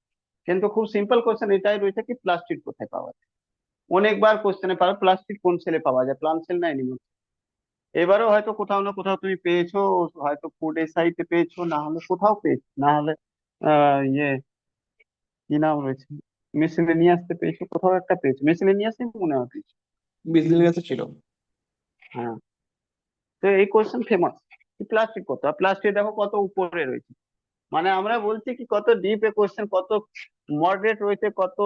কিন্তু খুব সিম্পল কোশ্চেন এটাই রয়েছে কি প্লাস্টিক কোথায় পাওয়া যায়। অনেকবার কোশ্চেনে পারো প্লাস্টিক কোন সেলে পাওয়া যায়, প্লান্ট সেল না এনিম্যাল। এবারেও হয়তো কোথাও না কোথাও তুমি পেয়েছো, হয়তো ফুড এসআইতে পেয়েছো, না হলে কোথাও পেয়েছো, না হলে ইয়ে কি নাম রয়েছে, মিসেলেনিয়াসতে পেয়েছো, কোথাও একটা পেয়েছো, মিসেলেনিয়াসই মনে হয় পেয়েছো। বিজনেস ছিল। হ্যাঁ। তো এই কোশ্চেন ফেমাস, প্লাস্টিক কত, আর প্লাস্টিক দেখো কত উপরে রয়েছে। মানে আমরা বলছি কি কত ডিপ এ কোশ্চেন, কত মডারেট রয়েছে, কত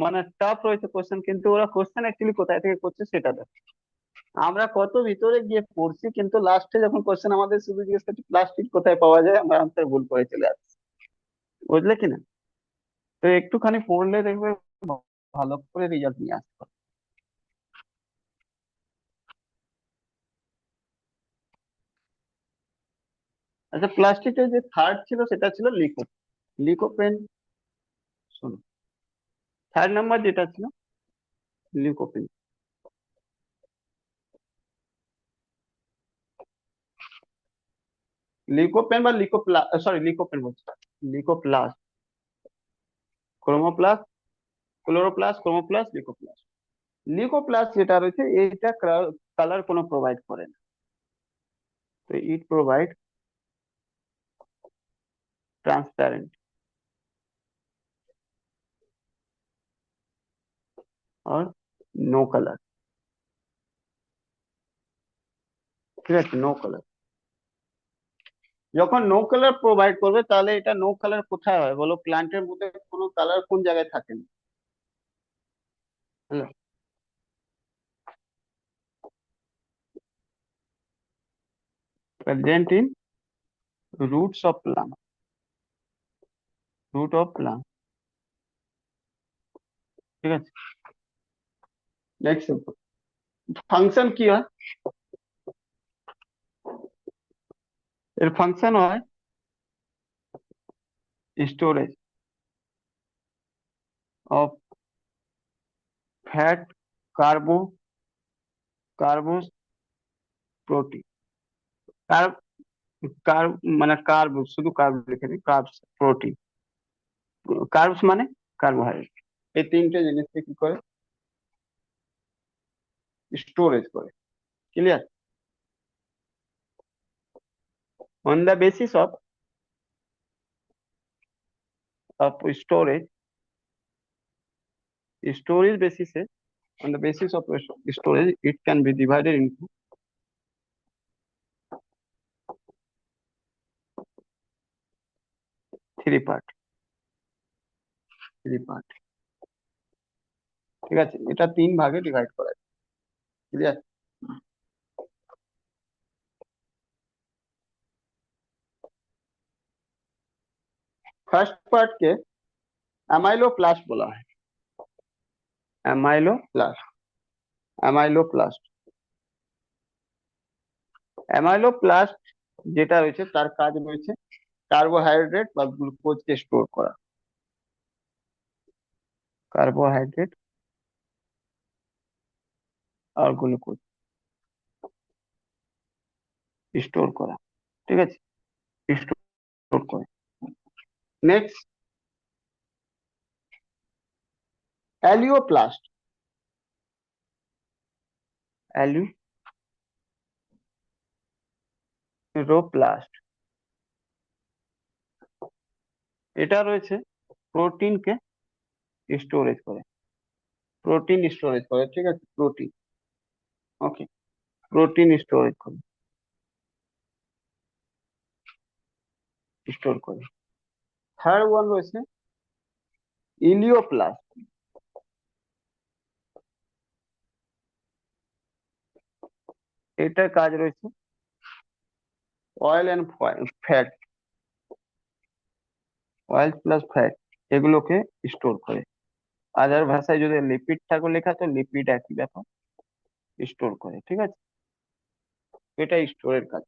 মানে টাফ রয়েছে কোশ্চেন, কিন্তু ওরা কোশ্চেন অ্যাকচুয়ালি কোথায় থেকে করছে সেটা দেখো। আমরা কত ভিতরে গিয়ে পড়ছি, কিন্তু লাস্টে যখন কোশ্চেন আমাদের শুধু জিজ্ঞেস করছি প্লাস্টিক কোথায় পাওয়া যায়, আমরা আনসার ভুল করে চলে আসছি। বুঝলে কিনা? তো একটুখানি পড়লে দেখবে ভালো করে রেজাল্ট নিয়ে আসতে পারবে। আচ্ছা, প্লাস্টিকের যে থার্ড ছিল সেটা ছিল লিকোপেন। শোনো, থার্ড নাম্বার যেটা ছিল লিকোপেন। লিকোপেন বা লিকোপ্লা, সরি লিকোপেন বলছি, লিকোপ্লাস, ক্রোমোপ্লাস, ক্লোরোপ্লাস, ক্রোমোপ্লাস, লিকোপ্লাস। লিকোপ্লাস যেটা রয়েছে এটা কালার কোনো প্রোভাইড করে না। তো ইট প্রোভাইড ট্রান্সপ্যারেন্ট আর নো কালার। ঠিক আছে, নো কালার। যখন নো কালার প্রোভাইড করবে তাহলে এটা নো কালার কোথায় হয় বলো? প্ল্যান্টের মধ্যে কোনো কালার কোন জায়গায় থাকে না। Hello, present in roots of plant, root of plant. ঠিক আছে, নেক্সট ফাংশন কি হয়? এর ফাংশন হয় storage of fat, carbo, carbs, protein. Carb, carb মানে কার্ব, শুধু কার্ব লিখে দিই, কার্বস, প্রোটিন। কার্বস মানে কার্বোহাইড্রেট। এই তিনটে জিনিসকে কি করে? স্টোরেজ করে। Clear? On the basis of storage, storage basis है, on the basis of storage it can be divided into three part, three part. ঠিক আছে, এটা তিন ভাগে ডিভাইড করা আছে। ক্লিয়ার? ফার্স্ট পার্টকে অ্যামাইলো প্লাস বলা হয়, অ্যামাইলো প্লাস, অ্যামাইলো প্লাস। অ্যামাইলো প্লাস যেটা রয়েছে তার কাজ রয়েছে কার্বোহাইড্রেট বা গ্লুকোজকে স্টোর করা, কার্বোহাইড্রেট আর গ্লুকোজ স্টোর করা। ঠিক আছে, স্টোর করে। নেক্সট অ্যালিওপ্লাস্ট, অ্যালিওপ্লাস্ট এটা রয়েছে প্রোটিনকে স্টোরেজ করে, প্রোটিন স্টোরেজ করে। ঠিক আছে, প্রোটিন, ওকে, প্রোটিন স্টোরেজ করে, স্টোর করে। থার্ড ওয়ান রয়েছে ইলিওপ্লাস্ট, এটার কাজ রয়েছে oil and fat, oil plus fat এগুলোকে স্টোর করে। আদার ভাষায় যদি লিপিড থাকে লেখা তো লিপিড একই ব্যাপার, স্টোর করে। ঠিক আছে, এটা স্টোরের কাজ।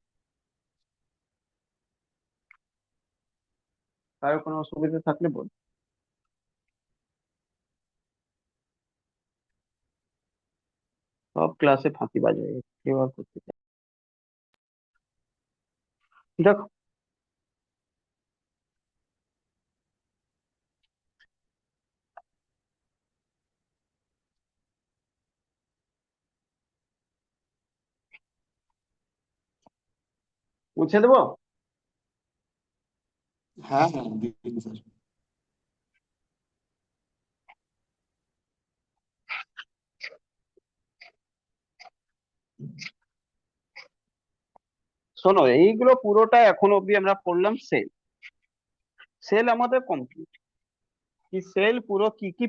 কারো কোনো অসুবিধা থাকলে বল। সব ক্লাসে ফাঁকি বাজে, কেউ আর করতে চায় না। দেখো, মুছে দেবো। হ্যাঁ হ্যাঁ দিন স্যার। শোনো, এইগুলো পুরোটা এখন অব্দি আমরা পড়লাম সেল। সেল আমাদের কমপ্লিট। কি সেল পুরো কি কি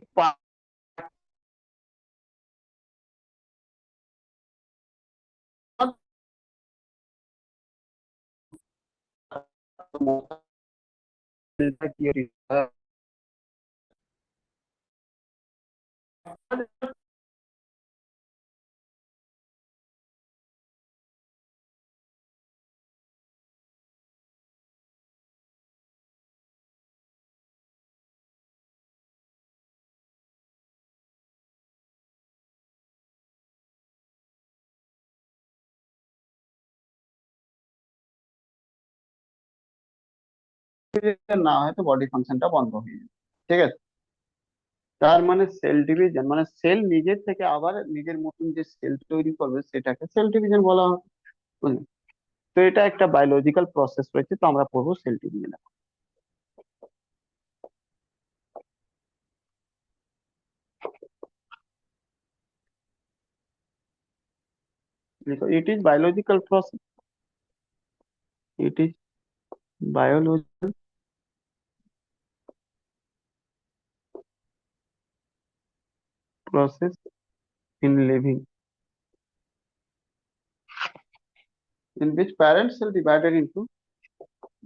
না হয় তো বডি ফাংশনটা বন্ধ হয়ে যাবে। ঠিক আছে, তার মানে সেল ডিভিশন মানে সেল নিজের থেকে আবার নিজের মতন যে সেল তৈরি করবে সেটাকে সেল ডিভিশন বলা হয়। বুঝলি? তো এটা একটা বায়োলজিক্যাল প্রসেস রয়েছে, তো আমরা পড়বো সেল ডিভিশন। দেখো, it is biological process, it is biological process in living in which parent cell divided into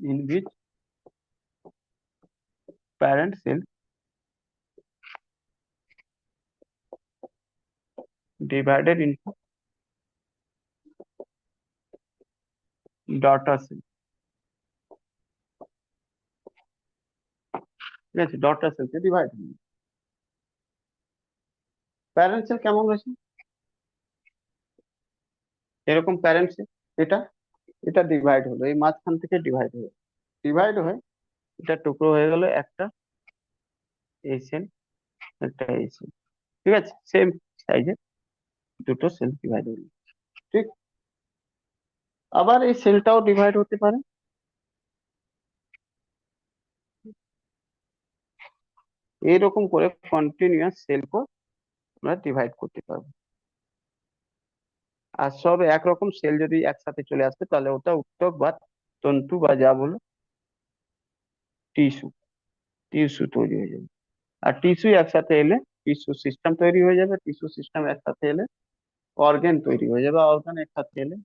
in which parent cell divided into daughter cell। ঠিক আছে, ডটার সেলকে ডিভাইড হয়ে প্যারেন্ট সেল কেমন হয়েছে, এরকম প্যারেন্ট সেল। এটা এটা divide হলো, এই মাঝখান থেকে ডিভাইড হলো, ডিভাইড হয়ে এটা টুকরো হয়ে গেল, একটা এই সেল, একটা এই সেল। ঠিক আছে, সেম সাইজে দুটো সেল ডিভাইড হলো। ঠিক, আবার এই সেলটাও ডিভাইড হতে পারে। এইরকম করে কন্টিনিউয়াস সেলকে আমরা ডিভাইড করতে পারবো। আর সব একরকম সেল যদি একসাথে চলে আসবে তাহলে ওটা উৎতক বা তন্তু বা যা বলো টিস্যু, টিস্যু তৈরি হয়ে যাবে। আর টিস্যু একসাথে এলে টিস্যু সিস্টেম তৈরি হয়ে যাবে, টিস্যু সিস্টেম একসাথে এলে অর্গান তৈরি হয়ে যাবে, অর্গান একসাথে এলে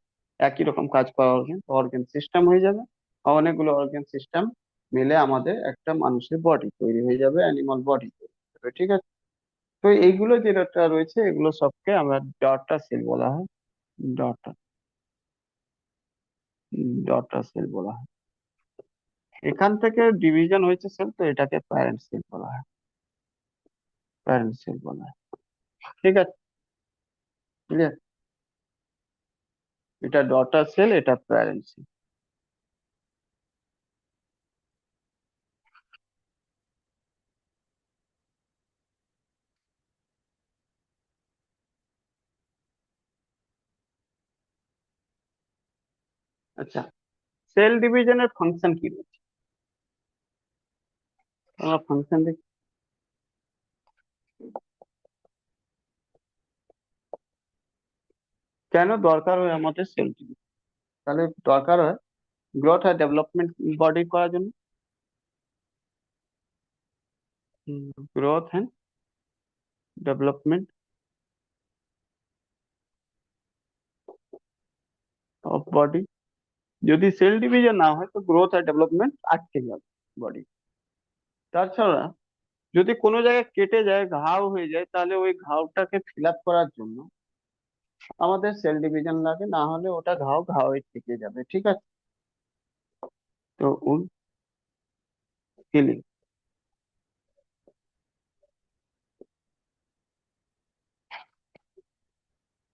একই রকম কাজ করা অর্গান, অর্গান সিস্টেম হয়ে যাবে। অনেকগুলো অর্গান সিস্টেম মিলে আমাদের একটা মানুষের বডি তৈরি হয়ে যাবে, অ্যানিমাল বডি তৈরি হয়ে যাবে, ঠিক আছে। তো এইগুলো যেটা রয়েছে এগুলো সবকে আমরা ডটার সেল বলা হয়। ডটার, ডটার সেল বলা হয়। এখান থেকে ডিভিশন হয়েছে সেল, তো এটাকে প্যারেন্ট সেল বলা হয়, প্যারেন্ট সেল বলা হয়, ঠিক আছে, ক্লিয়ার। এটা ডটার সেল, এটা প্যারেন্ট সেল। আচ্ছা, সেল ডিভিশনের ফাংশন কি রয়েছে? আমরা ফাংশন দেখি। কেন দরকার হয় আমাদের সেল ডিভিশন? তাহলে দরকার হয় গ্রোথ আর ডেভেলপমেন্ট বডি করার জন্য, growth and development of body. যদি সেল ডিভিশন না হয় তো গ্রোথ আর ডেভেলপমেন্ট আটকে যাবে বডি। তাছাড়া যদি কোনো জায়গায় কেটে যায়, ঘাও হয়ে যায়, তাহলে ওই ঘাওটাকে ফিল আপ করার জন্য আমাদের সেল ডিভিশন লাগে, না হলে ওটা ঘাও ঘাওই থেকে যাবে, ঠিক আছে। তো হিলিং,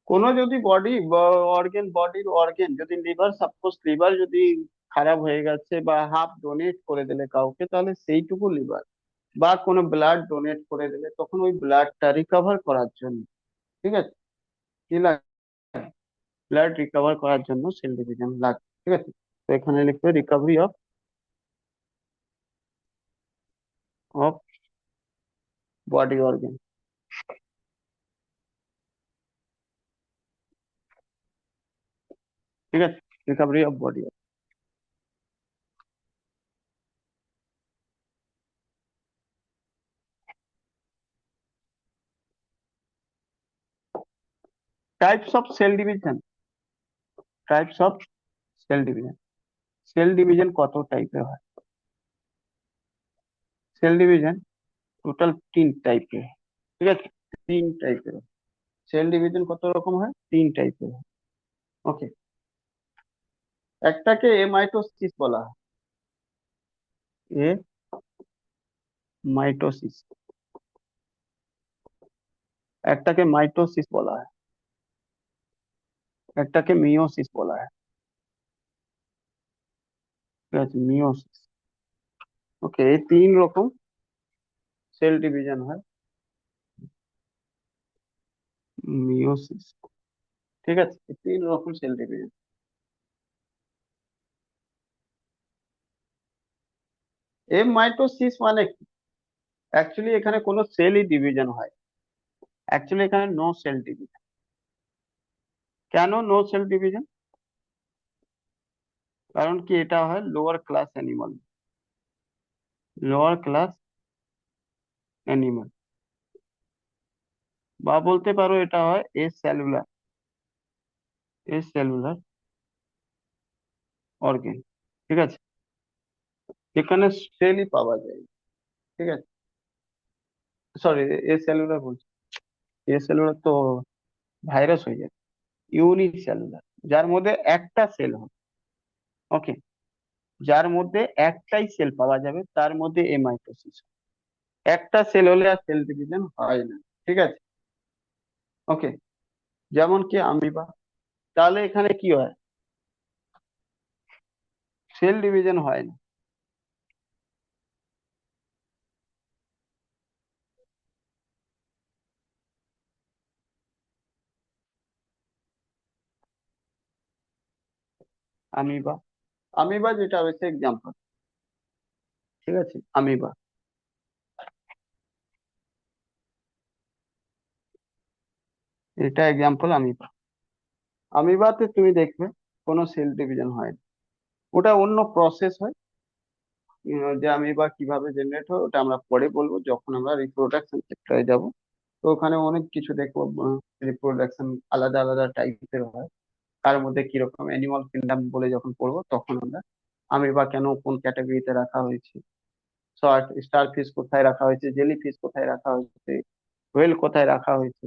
কোনো যদি বডি অর্গান, বডির অর্গান যদি লিভার, সাপোজ লিভার যদি খারাপ হয়ে গেছে বা হাফ ডোনেট করে দিলে কাউকে, তাহলে সেইটুকু লিভার বা কোনো ব্লাড ডোনেট করে দিলে তখন ওই ব্লাডটা রিকভার করার জন্য, ঠিক আছে, কি লাগে, ব্লাড রিকভার করার জন্য সেল ডিভিশন লাগে, ঠিক আছে। তো এখানে লিখবে recovery of of body organ, ঠিক আছে, recovery of body. Types of cell division, types of cell division, cell division কত টাইপের হয়? সেল ডিভিশন টোটাল 3 টাইপের, ঠিক আছে, 3 টাইপের। সেল ডিভিশন কত রকম হয়? 3 টাইপের। ওকে, একটাকে এমাইটোসিস বলা হয়, এ মাইটোসিস, একটাকে মাইটোসিস বলা হয়, একটাকে মিওসিস বলা হয়, ঠিক আছে, মিওসিস। ওকে, এই 3 রকম সেল ডিভিশন হয়, মিওসিস, ঠিক আছে, এই 3 রকম সেল ডিভিশন। এম মাইটোসিস মানে কি? অ্যাকচুয়ালি এখানে কোনো সেলই ডিভিশন হয়, অ্যাকচুয়ালি এখানে নো সেল ডিভিশন। কেন নো সেল ডিভিশন? কারণ কি এটা হয় lower class animal, lower class animal, বা বলতে পারো এটা হয় এ সেলুলার, এ সেলুলার অর্গান, ঠিক আছে, এখানে সেলই পাওয়া যায়, ঠিক আছে, সরি, এ সেলুলার বলছি, এ সেলুলার তো ভাইরাস হয়ে যায়, ইউনি সেলুলার, যার মধ্যে একটা সেল হবে, ওকে, যার মধ্যে একটাই সেল পাওয়া যাবে তার মধ্যে এমাইটোসিস, একটা সেল হলে আর সেল ডিভিশন হয় না, ঠিক আছে, ওকে, যেমন কি আমিবা। তাহলে এখানে কি হয়? সেল ডিভিশন হয় না। আমিবা, আমিবা যেটা হচ্ছে এক্সাম্পল, ঠিক আছে, আমিবা, এটা এক্সাম্পল আমিবা। আমিবাতে তুমি দেখবে কোনো সেল ডিভিশন হয় না, ওটা অন্য প্রসেস হয়, যে আমিবা কিভাবে জেনারেট হয় ওটা আমরা পরে বলবো, যখন আমরা রিপ্রোডাকশন সেক্টরে যাব। তো ওখানে অনেক কিছু দেখবো। রিপ্রোডাকশন আলাদা আলাদা টাইপের হয়, তার মধ্যে কিরকম অ্যানিমাল কিংডম বলে যখন পড়বো তখন আমরা আমিবা কেন কোন ক্যাটাগরিতে রাখা হয়েছে, স্টার ফিশ কোথায় রাখা হয়েছে, জেলি ফিশ কোথায় রাখা হয়েছে, হোয়েল কোথায় রাখা হয়েছে,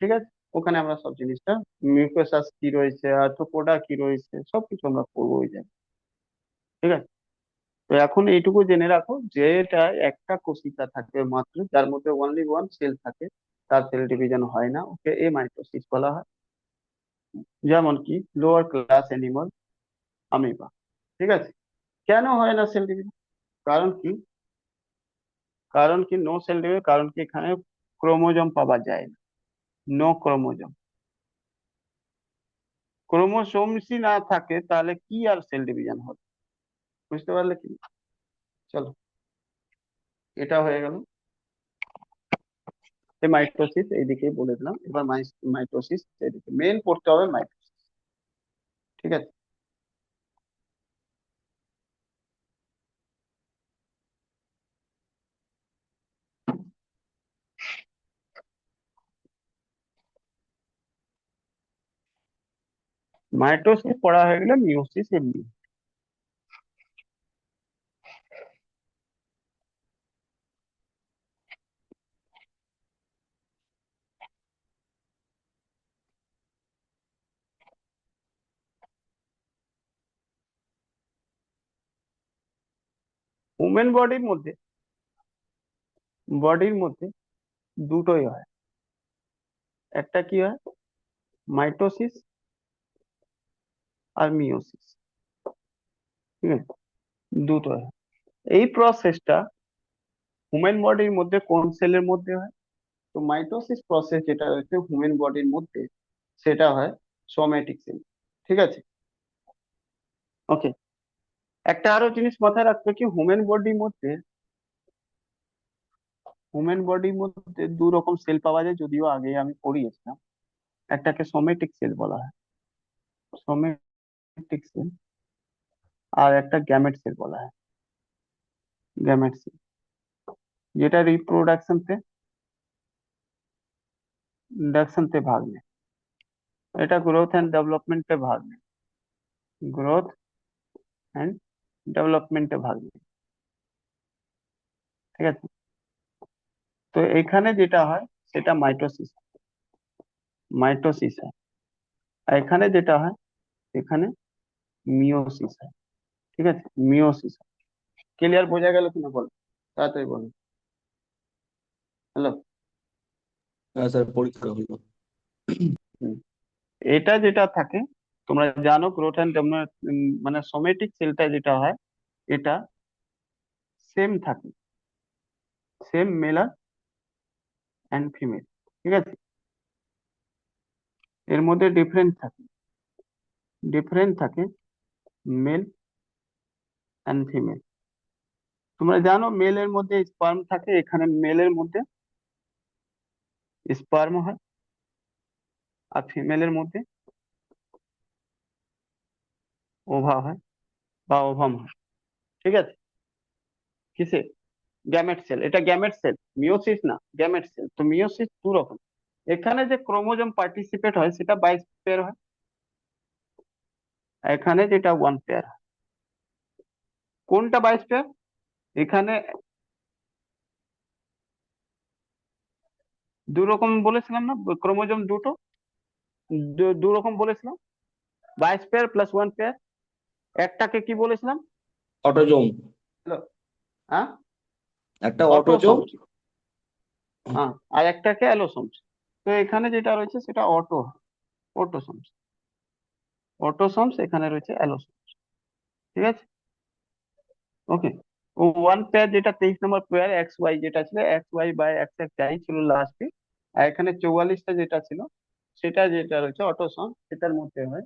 ঠিক আছে। ওখানে আমরা সব জিনিসটা, মিউকোসাস কি রয়েছে, আর্থ্রোপোডা কি রয়েছে, সবকিছু আমরা পড়বো ওই জায়গায়, ঠিক আছে। তো এখন এইটুকু জেনে রাখো যে এটা একটা কোশিকা থাকে মাত্র, যার মধ্যে অনলি ওয়ান সেল থাকে, তার সেল ডিভিশন হয় না, ওকে এ মাইটোসিস বলা হয়। যেমন কি লোয়ার ক্লাস অ্যানিমাল আমিবা, ঠিক আছে। কেন হয় না সেল ডিভিশন? কারণ কি? কারণ কি নো সেল ডিভিশন? কারণ কি এখানে ক্রোমোজোম পাওয়া যায় না, নো ক্রোমোজোম। ক্রোমোসোমসই না থাকে তাহলে কি আর সেল ডিভিশন হবে? বুঝতে পারলে কি? চলো, এটা হয়ে গেল মাইটোসিস, এইদিকে বলে দিলাম। এবার মাইটোসিস এইদিকে মেন পড়তে হবে মাইটোসিস, ঠিক আছে। মাইটোসিস পড়া হয়ে গেলে মিওসিস এমনি। হিউম্যান বডির মধ্যে দুটোই হয়। একটা কি হয়, মাইটোসিস আর মিওসিস, ঠিক আছে, দুটো হয়। এই প্রসেসটা হিউম্যান বডির মধ্যে কোন সেলের মধ্যে হয়? তো মাইটোসিস প্রসেস যেটা হচ্ছে হিউম্যান বডির মধ্যে, সেটা হয় সোমেটিক সেল, ঠিক আছে। ওকে, একটা আরো জিনিস মাথায় রাখবে কি, হিউম্যান বডির মধ্যে দু রকম সেল পাওয়া যায়, যদিও আগে আমি পড়িয়েছিলাম। একটাকে সোমেটিক সেল বলা হয়, সোমেটিক সেল। আর একটা গ্যামেট সেল বলা হয়, গ্যামেট সেল, যেটা रिप्रोडक्शन पे भाग में, এটা গ্রোথ এন্ড ডেভেলপমেন্ট पे भाग में, গ্রোথ এন্ড ডেভেলপমেন্টে ভাগ নেয়, ঠিক আছে। তো এখানে যেটা হয় সেটা মাইটোসিস, মাইটোসিস হয়। আর এখানে যেটা হয়, এখানে মিওসিস হয়, ঠিক আছে, মিওসিস। ক্লিয়ার, বোঝা গেল কিনা বলো, তাড়াতাড়ি বলো। হ্যালো। হ্যাঁ স্যার, পরীক্ষা হলো। এটা যেটা থাকে, তোমরা জানো গ্রোথ এন্ড মানে সোমেটিক সেলটা যেটা হয়, এটা সেম থাকে, সেম মেল এন্ড ফিমেল, ঠিক আছে। এর মধ্যে ডিফারেন্ট থাকে মেল এন্ড ফিমেল। তোমরা জানো মেলের মধ্যে স্পার্ম থাকে, এখানে মেলের মধ্যে স্পার্ম হয়, আর ফিমেলের মধ্যে ওভা হয় বা ওভাম হয়, ঠিক আছে। কিসে? গ্যামেট সেল, এটা গ্যামেট সেল, মিওসিস না, গ্যামেট সেল। তো মিওসিস দু রকম। এখানে যে ক্রোমোজোম পার্টিসিপেট হয় সেটা 22 পেয়ার হয়, আর এখানে যেটা 1 পেয়ার। কোনটা 22 পেয়ার? এখানে দু রকম বলেছিলাম না, ক্রোমোজোম দুটো, দু রকম বলেছিলাম, 22 পেয়ার প্লাস 1 পেয়ার। একটাকে কি বলেছিলাম? অটোজোম। হ্যালো, হ্যাঁ, একটা অটোজোম। অটোসোমস। হ্যাঁ, আর একটাকে অ্যালোসোমস। তো এখানে যেটা রয়েছে সেটা অটোসোমস, অটোসোমস এখানে রয়েছে অ্যালোসোমস, ঠিক আছে। ওকে। ও 1 পেয়ার যেটা 23 নম্বর পেয়ার, এক্স ওয়াই যেটা ছিল, X Y by X X যাই ছিল লাস্টে, আর এখানে 44টা যেটা ছিল, সেটা যেটা রয়েছে অটোসোম, সেটার মধ্যে হয়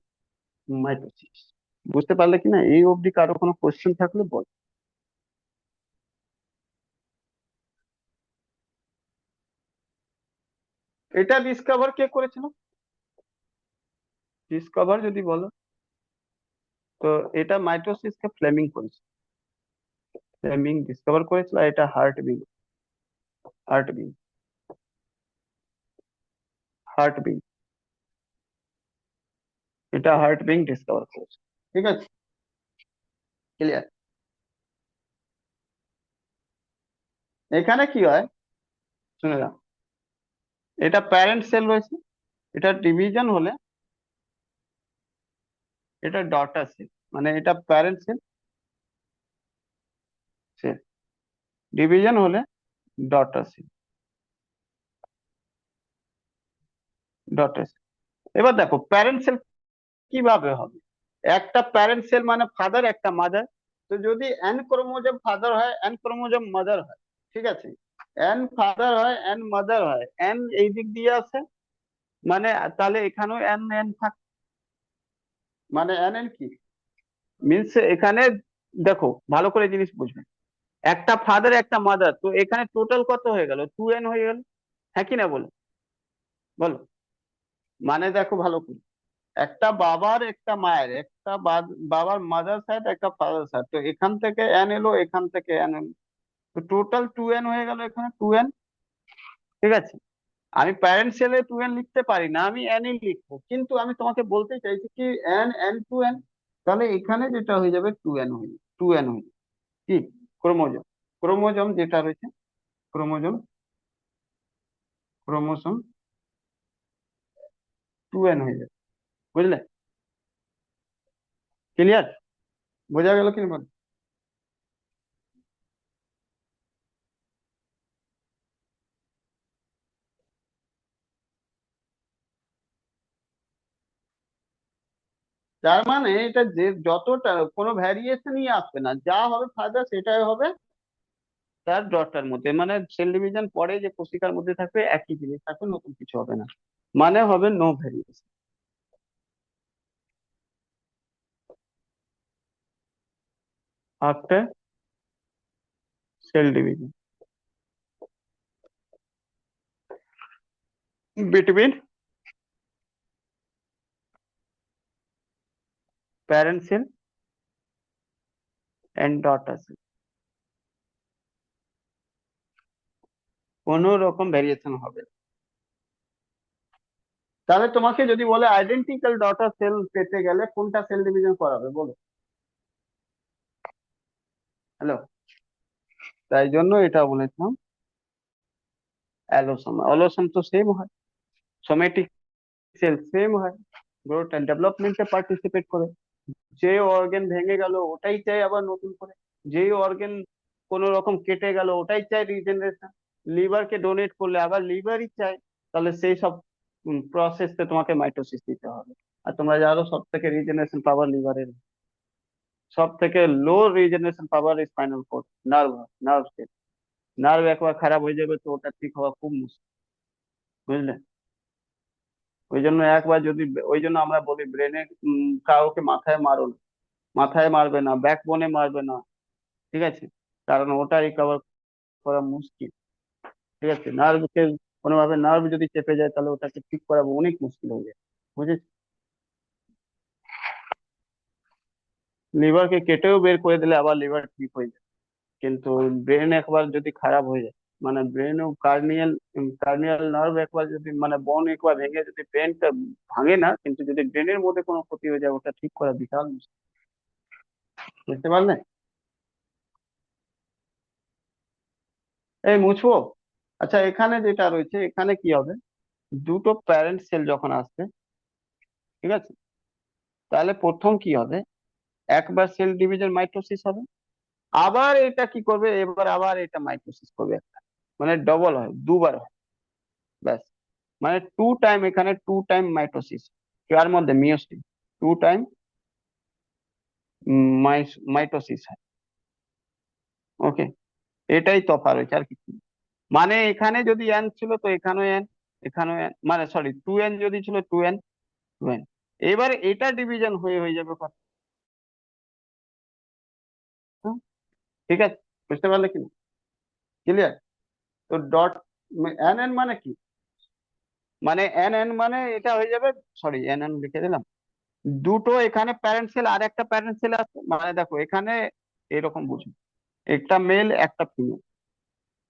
মাইটোসিস। বুঝতে পারলে কিনা? এই অবধি কারো কোনো কোশ্চেন থাকলে বল। এটা ডিসকভার কে করেছিল? ডিসকভার যদি বলো, তো এটা মাইটোসিস কে ফ্লেমিং করেছে, ফ্লেমিং ডিসকভার করেছিল, আর এটা হার্টবিং। হার্টবিং। হার্টবিং। এটা হার্টবিং ডিসকভার করেছে। ঠিক আছে, ক্লিয়ার? এখানে কি হয় শুনে নাও, এটা প্যারেন্ট সেল রয়েছে, এটা ডিভিশন হলে এটা ডটার সেল, মানে এটা প্যারেন্ট সেল, সেল ডিভিশন হলে ডটার সেল। Daughter cell. এবার দেখো প্যারেন্ট সেল কিভাবে হবে। একটা প্যারেন্ট সেল মানে ফাদার, একটা মাদার। তো যদি এন ক্রোমোজোম ফাদার হয়, এন ক্রোমোজোম মাদার হয়, ঠিক আছে, এন ফাদার হয়, এন মাদার হয়, এন এই দিক দিয়ে আছে, মানে তাহলে এখানেও এন এন থাক, মানে এন এন কি মিনস এখানে দেখো ভালো করে জিনিস বুঝবে, একটা ফাদার একটা মাদার, তো এখানে টোটাল কত হয়ে গেল, 2n হয়ে গেল। হ্যাঁ কি না বলো, বলো। মানে দেখো ভালো করে, একটা বাবার একটা মায়ের, একটা বাবার মাদার সাইড, একটা ফাদার সাইড, তো এখান থেকে এন এলো, এখান থেকে এন এলো, তো টোটাল 2n হয়ে গেল, এখানে 2n। ঠিক আছে, আমি প্যারেন্ট সেলে 2n লিখতে পারি না, আমি n ই লিখবো, কিন্তু আমি তোমাকে বলতে চাইছি কি n n 2n, তাহলে এখানে যেটা হয়ে যাবে 2n হয়ে যাবে, 2n হয়ে যাবে কি ক্রোমোজোম, ক্রোমোজোম যেটা রয়েছে, ক্রোমোজোম, ক্রোমোসোম 2n হয়ে যাবে। বুঝলে? ক্লিয়ার? বোঝা গেল কি না? তার মানে এটা যে যতটা কোনো ভ্যারিয়েশনই আসবে না, যা হবে ফাদার সেটাই হবে তার ডটার মধ্যে, মানে সেল ডিভিশন পরে যে কোশিকার মধ্যে থাকবে একই জিনিস থাকবে, নতুন কিছু হবে না, মানে হবে no variation after cell division between parent cell and daughter cell, কোনো রকম ভ্যারিয়েশন হবে না। তাহলে তোমাকে যদি বলে আইডেন্টিক্যাল ডটার সেল পেতে গেলে কোনটা সেল ডিভিশন করাবে বলো? হ্যালো, তাই জন্য এটা বলেছিলাম অ্যালোসোম, অ্যালোসোম তো সেম হয়, সোমেটিক সেল সেম হয়, গ্রোথ এন্ড ডেভেলপমেন্টে পার্টিসিপেট করে। যে অর্গান ভেঙে গেল ওটাই চাই আবার নতুন করে, যেই অর্গান কোন রকম কেটে গেল ওটাই চাই রিজেনারেশন, লিভারকে ডোনেট করলে আবার লিভারই চাই, তাহলে সেই সব প্রসেসে তোমাকে মাইটোসিস দিতে হবে। আর তোমরা জানো সব থেকে রিজেনারেশন পাওয়ার লিভারের, সব থেকে low regeneration power spinal cord, nerve, nerve cell. Nerve একবার খারাপ হয়ে যাবে তো ওটা ঠিক হওয়া খুব মুশকিল। বুঝলে? ওই জন্য একবার যদি, ওই জন্য আমরা বলি ব্রেনে কাউকে মাথায় মারো না, মাথায় মারবে না, ব্যাকবোনে মারবে না, ঠিক আছে, কারণ ওটা রিকভার করা মুশকিল। ঠিক আছে, নার্ভকে কোনোভাবে নার্ভ যদি চেপে যায় তাহলে ওটাকে ঠিক করা অনেক মুশকিল হয়ে যায়। বুঝেছি? লিভারকে কেটেও বের করে দিলে আবার লিভার ঠিক হয়ে যায়, কিন্তু ব্রেন একবার যদি খারাপ হয়ে যায়, মানে ব্রেন ও কার্নিয়াল, কার্নিয়াল নার্ভ একবার যদি মানে বোন একবার ভেঙে, যদি ব্রেনটা ভাঙে না কিন্তু যদি ব্রেনের মধ্যে কোনো ক্ষতি হয়ে যায় ওটা ঠিক করা বিশাল মুশকিল। বুঝতে পারলে? এই মুছবো। আচ্ছা এখানে যেটা রয়েছে, এখানে কি হবে, দুটো প্যারেন্ট সেল যখন আসছে, ঠিক আছে, তাহলে প্রথম কি হবে, একবার সেল ডিভিশন মাইটোসিস হবে, আবার এটা কি করবে, এবার আবার এটা মাইটোসিস করবে একটা, মানে ডবল হয়, দুবার হয়, ব্যাস, মানে টু টাইম, এখানে টু টাইম মাইটোসিস, কার মধ্যে, মিয়োসিস, টু টাইম মাইটোসিস হয়। ওকে, এটাই তফাৎ রয়েছে আর কিছু না। মানে এখানে যদি এন ছিল তো এখানেও এন, এখানেও এন, মানে সরি 2n যদি ছিল 2n, 2n, এবার এটা ডিভিশন হয়ে হয়ে যাবে কত, ঠিক আছে? বুঝতে পারলে কি? ক্লিয়ার? তো ডট এন এন মানে কি, মানে এন এন মানে এটা হয়ে যাবে, সরি এন এন লিখে দিলাম, দুটো এখানে প্যারেন্ট সেল আর একটা প্যারেন্ট সেল আছে, মানে দেখো এখানে এরকম বুঝো, একটা মেল একটা ফিমেল,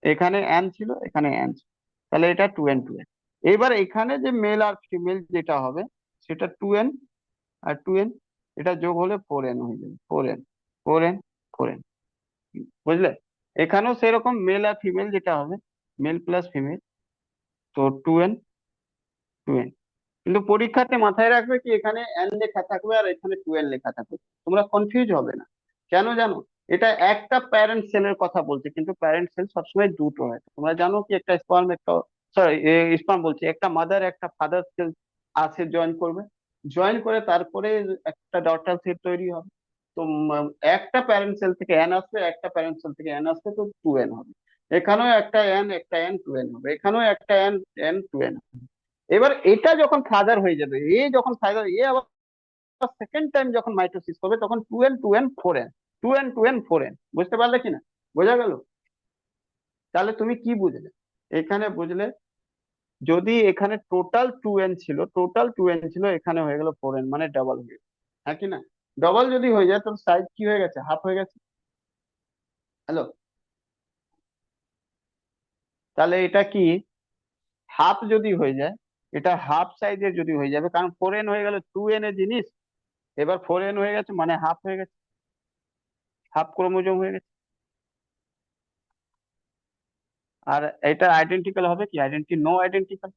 এখানে অ্যান ছিল এখানে অ্যান ছিল, তাহলে এটা 2n 2n। এবার এখানে যে মেল আর ফিমেল যেটা হবে সেটা 2n আর 2n, এটা যোগ হলে 4n হয়ে যাবে, 4n 4n 4n, বুঝলে? এখানেও সেরকম মেল আর ফিমেল যেটা হবে, মেল প্লাস ফিমেল, তো 2n 2n। কিন্তু পরীক্ষাতে মাথায় রাখবে কি এখানে n লেখা থাকবে আর এখানে 2n লেখা থাকবে, তোমরা কনফিউজ হবে না। কেন জানো? এটা একটা প্যারেন্ট সেলের কথা বলছে, কিন্তু প্যারেন্ট সেল সবসময় দুটো হয়, তোমরা জানো কি? একটা স্পার্ম, একটা, সরি, স্পার্ম বলছি, একটা মাদার একটা ফাদার সেল আছে, জয়েন করবে, জয়েন করে তারপরে একটা ডটার সেল তৈরি হবে। তো একটা প্যারেন্ট সেল থেকে n আসবে, একটা প্যারেন্ট সেল থেকে n আসবে, তো 2n হবে। এখানেও একটা n 2n হবে, এখানেও একটা n 2n। এবার এটা যখন ফাদার হয়ে যাবে, এ যখন ফাদার, এ আবার সেকেন্ড টাইম যখন মাইটোসিস করবে, তখন 2n 2n 4n, বুঝতে পারলে কিনা? বোঝা গেল? তাহলে তুমি কি বুঝলে এখানে? বুঝলে যদি এখানে টোটাল 2n ছিল, এখানে হয়ে গেল 4n, মানে ডাবল হয়ে গেল, হ্যাঁ কি না? ডবল যদি হয়ে যায় তাহলে সাইজ কি হয়ে গেছে? হাফ হয়ে গেছে। হ্যালো? তাহলে এটা কি হাফ যদি হয়ে যায়, এটা হাফ সাইজের যদি হয়ে যাবে, কারণ 4n হয়ে গেল 2n এর জিনিস, এবার 4n হয়ে গেছে মানে হাফ হয়ে গেছে, হাফ ক্রোমোজোম হয়ে গেছে। আর এটা আইডেন্টিক্যাল হবে কি? No identical,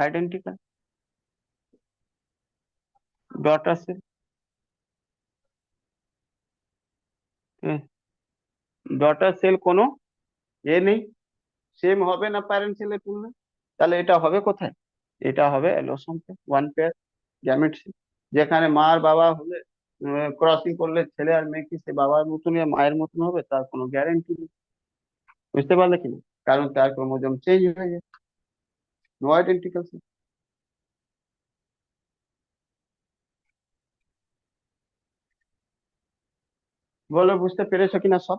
identical daughter cell, daughter cell কোনো এ নেই, সেম হবে না প্যারেন্ট সেলের তুলনায়। তাহলে এটা হবে কোথায়? এটা হবে অ্যালোসোমে, ওয়ান পেয়ার গ্যামেট সেল, যেখানে মা আর বাবা হলে ক্রসিং করলে ছেলে আর মেয়ে কি সে বাবার মতন আর মায়ের মতন হবে? তার কোনো গ্যারেন্টি নেই, বুঝতে পারলে কিনা? কারণ তার ক্রোমোজোম চেঞ্জ হয়ে যায়, নো আইডেন্টিক্যাল সেল। বলো বুঝতে পেরেছো কিনা সব?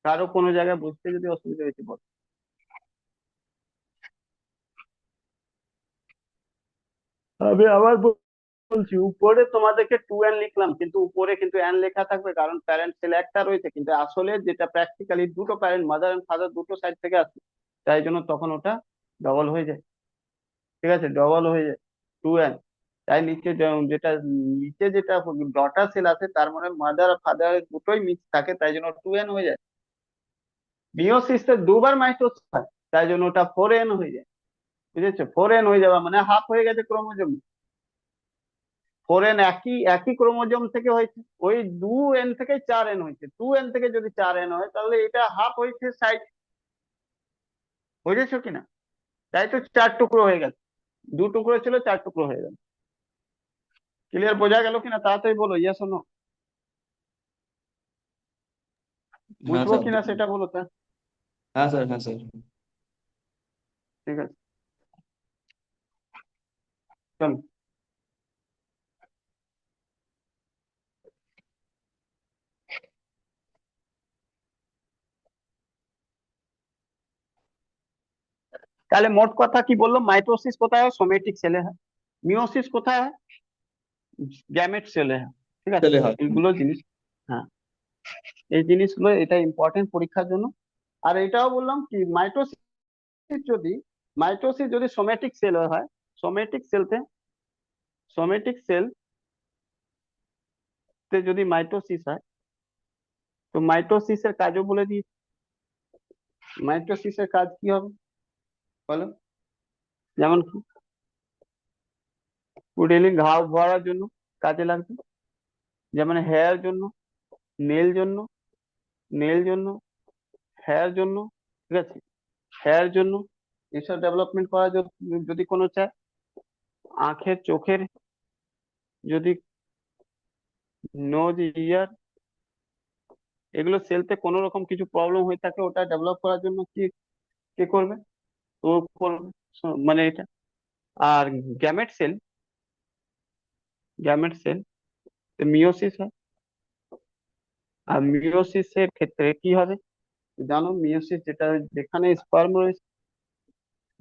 কারো কোনো জায়গায় বুঝতে যদি অসুবিধা হয়েছে বলো। আমি আবার বলছি, উপরে তোমাদেরকে 2n লিখলাম, কিন্তু উপরে কিন্তু n লেখা থাকবে, কারণ প্যারেন্ট সেল একটা রয়েছে, কিন্তু আসলে যেটা প্র্যাকটিক্যালি দুটো প্যারেন্ট, মাদার এন্ড ফাদার দুটো সাইড থেকে আসে, তাই জন্য তখন ওটা ডবল হয়ে যায়। ঠিক আছে, ডবল হয়ে যায় 2n। তাই নিচে যেটা নিচে যেটা ডটার সেল আছে, তার মানে মাদার আর ফাদার দুটোই মিক্স থাকে, তাই জন্য 2n হয়ে যায়। মিওসিসে দুবার মাইটোসিস হয়, তাই জন্য ওটা 4n হয়ে যায়, বুঝেছো? 4n হয়ে যাবে মানে হাফ হয়ে গেছে ক্রোমোজোম। 4n একই একই ক্রোমোজোম থেকে হয়েছে, ওই 2n থেকে 4n হয়েছে, 2n থেকে যদি 4n হয় তাহলে এটা হাফ হয়েছে সাইড, বুঝেছো কিনা? তাই তো চার টুকরো হয়ে গেছে, দু টুকরো ছিল চার টুকরো হয়ে গেল। ক্লিয়ার? বোঝা গেল কিনা? তাড়াতাড়ি বলো, ইয়েস ও নো। হ্যাঁ বুঝবো স্যার। কিনা সেটা বলো তা। হ্যাঁ স্যার, হ্যাঁ স্যার। ঠিক আছে, চলো। তাহলে মোট কথা কি বললো? মাইটোসিস কোথায় হয়? সোমেটিক সেলে হয়। মিওসিস কোথায় হয়? গ্যামেট সেলে হয়। ঠিক আছে, ছেলে হয়। এইগুলো জিনিস, হ্যাঁ, এই জিনিসগুলো, এটা ইম্পর্টেন্ট পরীক্ষার জন্য। আর এটাও বললাম কি, যদি মাইটোসিস যদি সোমেটিক সেল হয়, সোমেটিক সেলতে সোমেটিক সেল তে যদি মাইটোসিস হয়, তো মাইটোসিসের কাজও বলে দিই। মাইটোসিসের কাজ কি হবে বলো? যেমন কি, ফুডিলিং, ঘাও ভরার জন্য কাজে লাগবে, যেমন হেয়ার জন্য, নেল জন্য, নেল জন্য, হেয়ার জন্য, ঠিক আছে, হেয়ার জন্য, এসব ডেভেলপমেন্ট করা যদি কোনো চায়, আঁখের চোখের, যদি নোজ ইয়ার, এগুলো সেলতে কোনো রকম কিছু প্রবলেম হয়ে থাকে, ওটা ডেভেলপ করার জন্য কি কে করবে? ও করবে। মানে এটা। আর gamete cell, gamete cell meiosis হয়। আর মিওসিসের ক্ষেত্রে কি হবে জানো? মিওসিস যেটা, যেখানে স্পার্ম রয়েছে,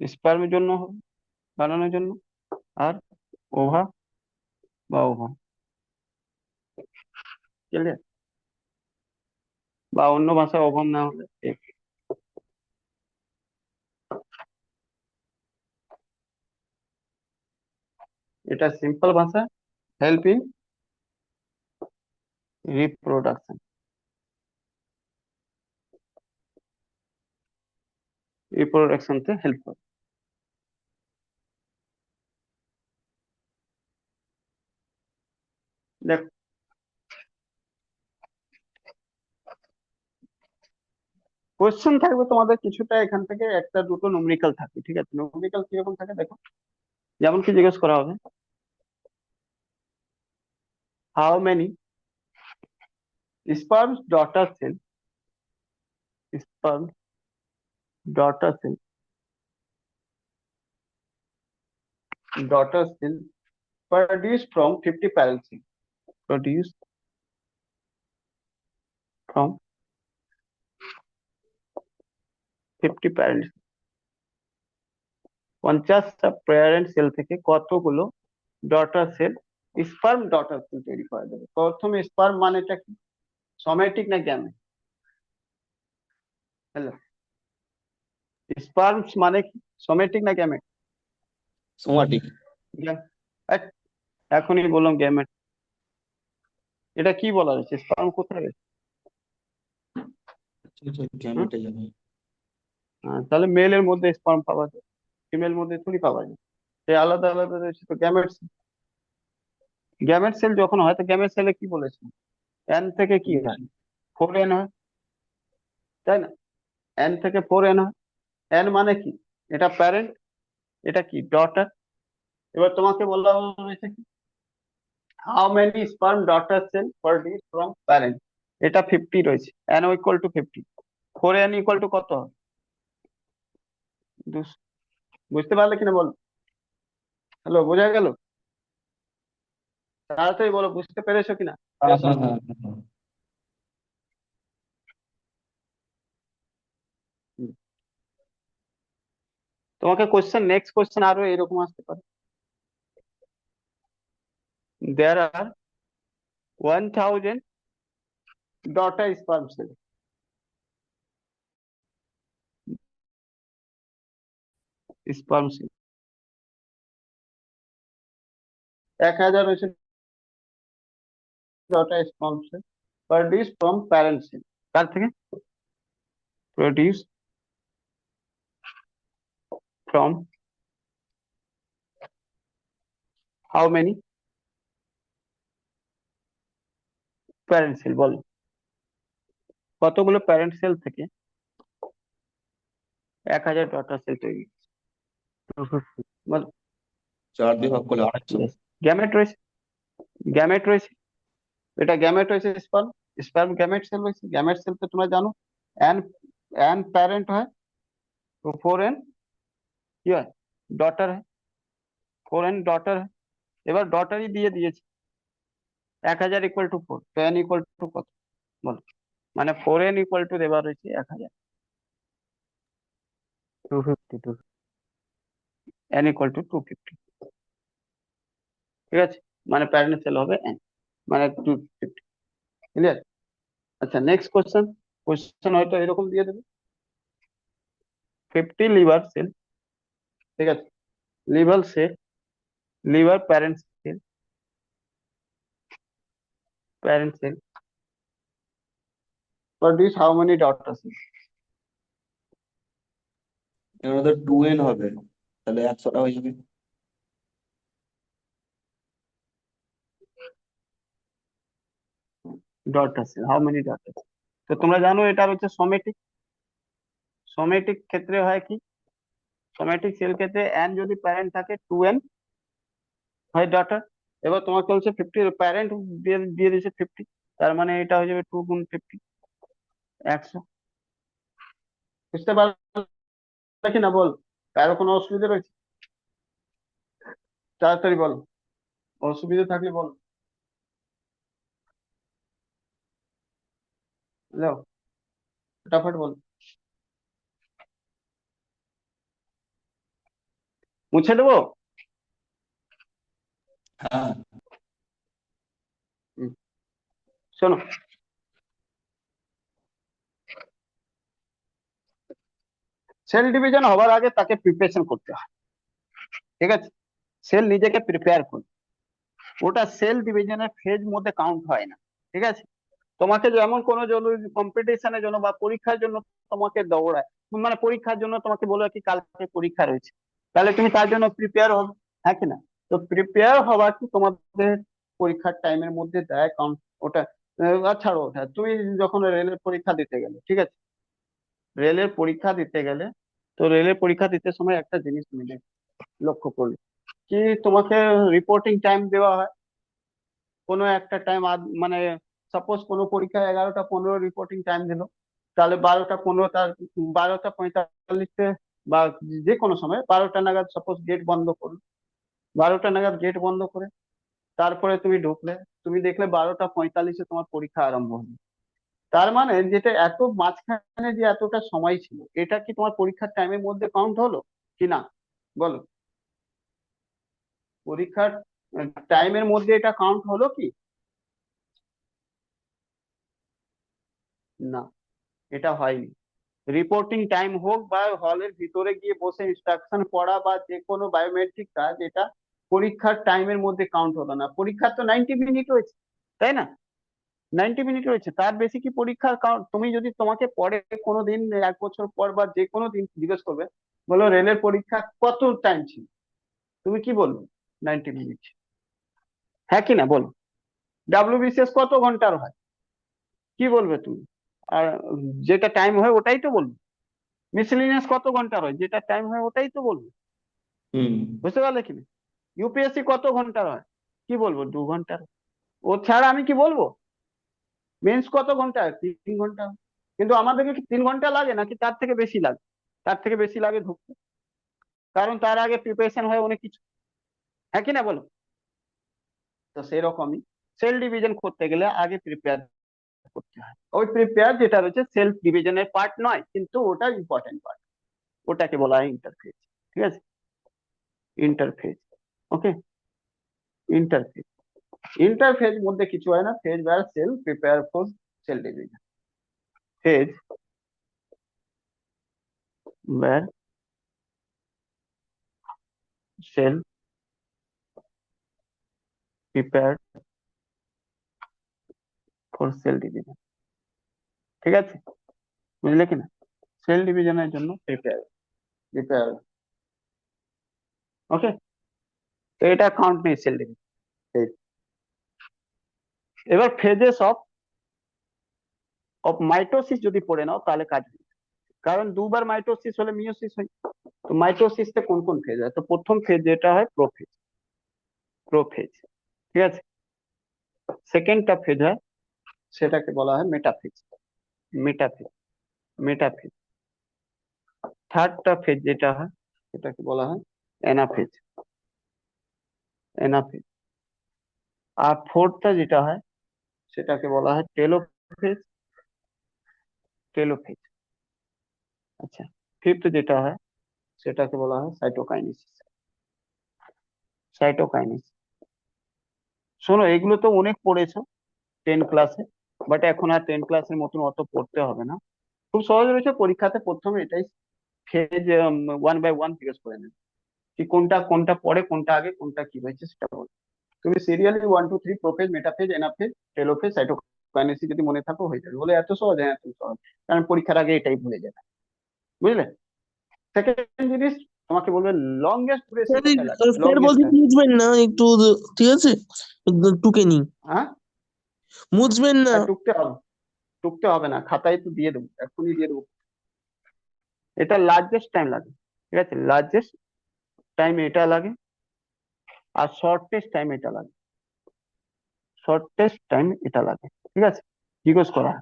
স্পার্মের জন্য হবে, বানানোর জন্য। আর ওভা, বা ওভান, ক্লিয়ার? বা অন্য ভাষায় ওভান না হলে egg। এটা সিম্পল ভাষা, হেল্প ইন রিপ্রোডাকশন, রিপ্রোডাকশন তে হেল্প করে। দেখ, কোশ্চেন থাকবে তোমাদের কিছুটা, এখান থেকে একটা দুটো নুমেরিক্যাল থাকে, ঠিক আছে? নুমেরিক্যাল কিরকম থাকে দেখো, যেমন কি জিজ্ঞেস করা হবে, how many sperms daughter cell, sperm daughter cell, daughter cell produced from 50 parent cell, produced from 50 parent cell। 50টা প্যারেন্ট সেল থেকে কতগুলো daughter cell, sperm daughter cell তৈরি করা যাবে? প্রথমে স্পার্ম মানেটা কি, সোমেটিক না গ্যামেট? হ্যালো, স্পার্মস মানে কি, সোমেটিক না গ্যামেট? সোমাটিক। এখনই বললাম গ্যামেট। এটা কি বলা হয়েছে, স্পার্ম কোথায় গেছে? হুম? গ্যামেটে যাবে। তাহলে মেলের মধ্যে স্পার্ম পাওয়া যায়, ফিমেল মধ্যে থোড়ি পাওয়া যায়। সে আলাদা আলাদা রয়েছে তো গ্যামেট। গ্যামেট সেল যখন হয় তো গ্যামেট সেলে কি বলেছে, এন থেকে কি হয়, 4n হয়, তাই না? এন থেকে 4n হয়। এন মানে কি, এটা প্যারেন্ট, এটা কি ডটার। এবার তোমাকে বলা হয়েছে কি, how many sperm daughter cell produce from parent, এটা 50 রয়েছে, N equal to 50, 4n equal to কত হয়? 200। বুঝতে পারলে কিনা বল? হ্যালো, বোঝা গেল? তাড়াতাড়ি বলো, বুঝতে পেরেছো কিনা? হ্যাঁ হ্যাঁ হ্যাঁ হ্যাঁ। হুম। তোমাকে কোশ্চেন, নেক্সট কোশ্চেন আরো এরকম আসতে পারে, there are 1000 daughter sperm cell, sperm cell 1000 হচ্ছে daughter sperm cell produce from parent cell, কার থেকে? Produce from how many parent cell, বলো কতগুলো প্যারেন্ট সেল থেকে 1000 ডটার সেল তৈরি? 250, বলো। 4 দিয়ে ভাগ করলে 250। গ্যামেট রয়েছে, গ্যামেট রয়েছে, এটা গ্যামেট রয়েছে, স্পার্ম, স্পার্ম গ্যামেট সেল রয়েছে। গ্যামেট সেল তো তোমরা জানো, এন, এন প্যারেন্ট হয়, তো 4n কি হয়, ডটার হয়, 4n ডটার হয়। এবার ডটারই দিয়ে দিয়েছে 1000 ইকুয়াল টু 4, তো n ইকুয়াল টু কত, বলো? মানে 4n ইকুয়াল টু দেওয়া রয়েছে 1000, 250, n ইকুয়াল টু 250, ঠিক আছে? মানে প্যারেন্ট সেল হবে n, মানে 250, ক্লিয়ার? আচ্ছা, নেক্সট কোশ্চেন, কোশ্চেন হয়তো এরকম দিয়ে দেবে, 50 লিভার সেল, ঠিক আছে? Liver cell, liver parent cell, parent cell produce how many daughter cell? এর মধ্যে 2n হবে, তাহলে 100টা হয়ে যাবে। Daughter cell, how many daughter? তো তোমরা জানো এটা হচ্ছে সোমেটিক, সোমেটিক ক্ষেত্রে হয় কি, সোমেটিক সেল ক্ষেত্রে এন যদি প্যারেন্ট থাকে 2n হয় ডটার। এবার তোমাকে বলছে 50 প্যারেন্ট দিয়ে দিয়ে দিয়েছে 50, তার মানে এটা হয়ে যাবে 2 গুণ 50, 100। বুঝতে পারলে কি না বল? কারো কোনো অসুবিধা রয়েছে? তাড়াতাড়ি বল, অসুবিধা থাকলে বল। হ্যালো, ফটাফট বল, মুছে দেবো? হ্যাঁ। শোনো, সেল ডিভিশন হওয়ার আগে তাকে প্রিপারেশন করতে হয়, ঠিক আছে? সেল নিজেকে প্রিপেয়ার করবে, ওটা সেল ডিভিশনের ফেজ মধ্যে কাউন্ট হয় না, ঠিক আছে? তোমাকে যেমন কোনো জন্য কম্পিটিশনের জন্য বা পরীক্ষার জন্য তোমাকে দৌড়ায়, মানে পরীক্ষার জন্য তোমাকে বলো কি কালকে পরীক্ষা রয়েছে, তাহলে তুমি তার জন্য প্রিপেয়ার হবে, হ্যাঁ কি না? তো প্রিপেয়ার হওয়া কি তোমাদের পরীক্ষার টাইমের মধ্যে দেয় কাউন্ট ওটা? ছাড়ো ওটা, তুমি যখন রেলের পরীক্ষা দিতে গেলে, ঠিক আছে, রেলের পরীক্ষা দিতে গেলে, তো রেলের পরীক্ষা দিতে সময় একটা জিনিস তুমি লক্ষ্য করলে কি, তোমাকে রিপোর্টিং টাইম দেওয়া হয় কোনো একটা টাইম, মানে সাপোজ কোনো পরীক্ষায় 11টা 15 রিপোর্টিং টাইম দিল, তাহলে 12টা 15 তার 12টা 45 বা যে কোনো সময় 12টা নাগাদ সাপোজ গেট বন্ধ করলো, 12টা নাগাদ গেট বন্ধ করে তারপরে তুমি ঢুকলে, তুমি দেখলে 12টা 45-এ তোমার পরীক্ষা আরম্ভ হলো। তার মানে যেটা এত মাঝখানে যে এতটা সময় ছিল, এটা কি তোমার পরীক্ষার টাইমের মধ্যে কাউন্ট হলো কি না? বলো, পরীক্ষার টাইমের মধ্যে এটা কাউন্ট হলো কি না? এটা হয়নি। রিপোর্টিং টাইম হোক বা হলের ভিতরে গিয়ে বসে ইনস্ট্রাকশন পড়া বা যে কোনো বায়োমেট্রিক কাজ, এটা পরীক্ষার টাইমের মধ্যে কাউন্ট হলো না। পরীক্ষার তো 90 মিনিট রয়েছে, তাই না? 90 মিনিট রয়েছে, তার বেশি কি পরীক্ষার কাউন্ট? তুমি যদি তোমাকে পরে কোনো দিন 1 বছর পর বা যে কোনো দিন জিজ্ঞেস করবে, বলো রেলের পরীক্ষা কত টাইম ছিল, তুমি কি বলবে? 90 মিনিট, হ্যাঁ কি না বলো? ডাব্লিউবিসিএস কত ঘন্টার হয়, কি বলবে তুমি? আর যেটা টাইম হয় ওটাই তো বলবে। মিসেলিনিয়াস কত ঘন্টার হয়, যেটা টাইম হয় ওটাই তো বলবে। হুম। বুঝতে পারলে কি? ইউপিএসসি কত ঘন্টার হয়, কি বলবো? 2 ঘন্টার। ও ছাড়া আমি কি বলবো? মেন্স কত ঘন্টা, 3 ঘন্টা। কিন্তু আমাদেরকে কি 3 ঘন্টা লাগে নাকি তার থেকে বেশি লাগে? তার থেকে বেশি লাগে ঢুকতে, কারণ তার আগে প্রিপারেশন হয় অনেক কিছু, হ্যাঁ কি না বলো? তো সেরকমই সেল ডিভিশন করতে গেলে আগে প্রিপেয়ার করতে হয়। ওই প্রিপেয়ার যেটা রয়েছে সেলফ ডিভিশনের পার্ট নয়, কিন্তু ওটা ইম্পর্টেন্ট পার্ট, ওটাকে বলা হয় ইন্টারফেস, ঠিক আছে? ইন্টারফেস, ওকে, ইন্টারফেস। ইন্টারফেজ মধ্যে কিছু হয় না, phase where cell prepare for cell division, phase where cell prepare for cell division, ঠিক আছে? বুঝলে কিনা? সেল ডিভিশনের জন্য প্রিপেয়ার, প্রিপেয়ার, ওকে। তো এটা কাউন্ট নেই সেল ডিভিশন। এবার ফেজেস অফ অফ মাইটোসিস যদি পড়ে নাও তাহলে কাজ হবে, কারণ দুবার মাইটোসিস হলে মিওসিস হয়। তো মাইটোসিসে কোন কোন ফেজ হয়? তো প্রথম ফেজ যেটা হয় প্রোফেজ, প্রোফেজ, ঠিক আছে? সেকেন্ডটা ফেজ হয় সেটাকে বলা হয় মেটাফেজ, মেটাফেজ, মেটাফেজ। থার্ডটা ফেজ যেটা হয় সেটাকে বলা হয় অ্যানাফেজ, অ্যানাফেজ। আর ফোর্থটা যেটা হয় সেটাকে বলা হয় টেলোফেজ, টেলোফেজ। আচ্ছা, ফিফথ যেটা হয় সেটাকে বলা হয় সাইটোকাইনেসিস, সাইটোকাইনেসিস। শোনো, এগুলো তো অনেক পড়েছো 10 ক্লাসে, বাট এখন আর 10 ক্লাসের মতন অত পড়তে হবে না, খুব সহজ রয়েছে। পরীক্ষাতে প্রথমে এটাই ফেজ 1 বাই 1 জিজ্ঞেস করে নেবে কি কোনটা কোনটা পরে, কোনটা আগে, কোনটা কি হয়েছে সেটা বলো। তুমি serially 1 2 3 prophase, metaphase, anaphase, telophase, cytokinesis যদি মনে থাকো হয়ে যাবে। বলে এত সহজ? হ্যাঁ এত সহজ, কারণ পরীক্ষার আগে এটাই ভুলে যাবে, বুঝলে? সেকেন্ড জিনিস তোমাকে বলবে লংগেস্ট ডুরেশন স্যার কোথায় লাগে, স্যার লংগেস্ট বলছি টাইম। মুছবেন না একটু, ঠিক আছে? টুকে নি, হ্যাঁ, মুছবেন না। আর টুকতে হবে, টুকতে হবে না, খাতায় তো দিয়ে দেবো, এখনই দিয়ে দেবো। এটা লার্জেস্ট টাইম লাগে, ঠিক আছে? লার্জেস্ট টাইম এটা লাগে, আর শর্টেস্ট টাইম এটা লাগে, শর্টেস্ট টাইম এটা লাগে, ঠিক আছে? জিজ্ঞেস করা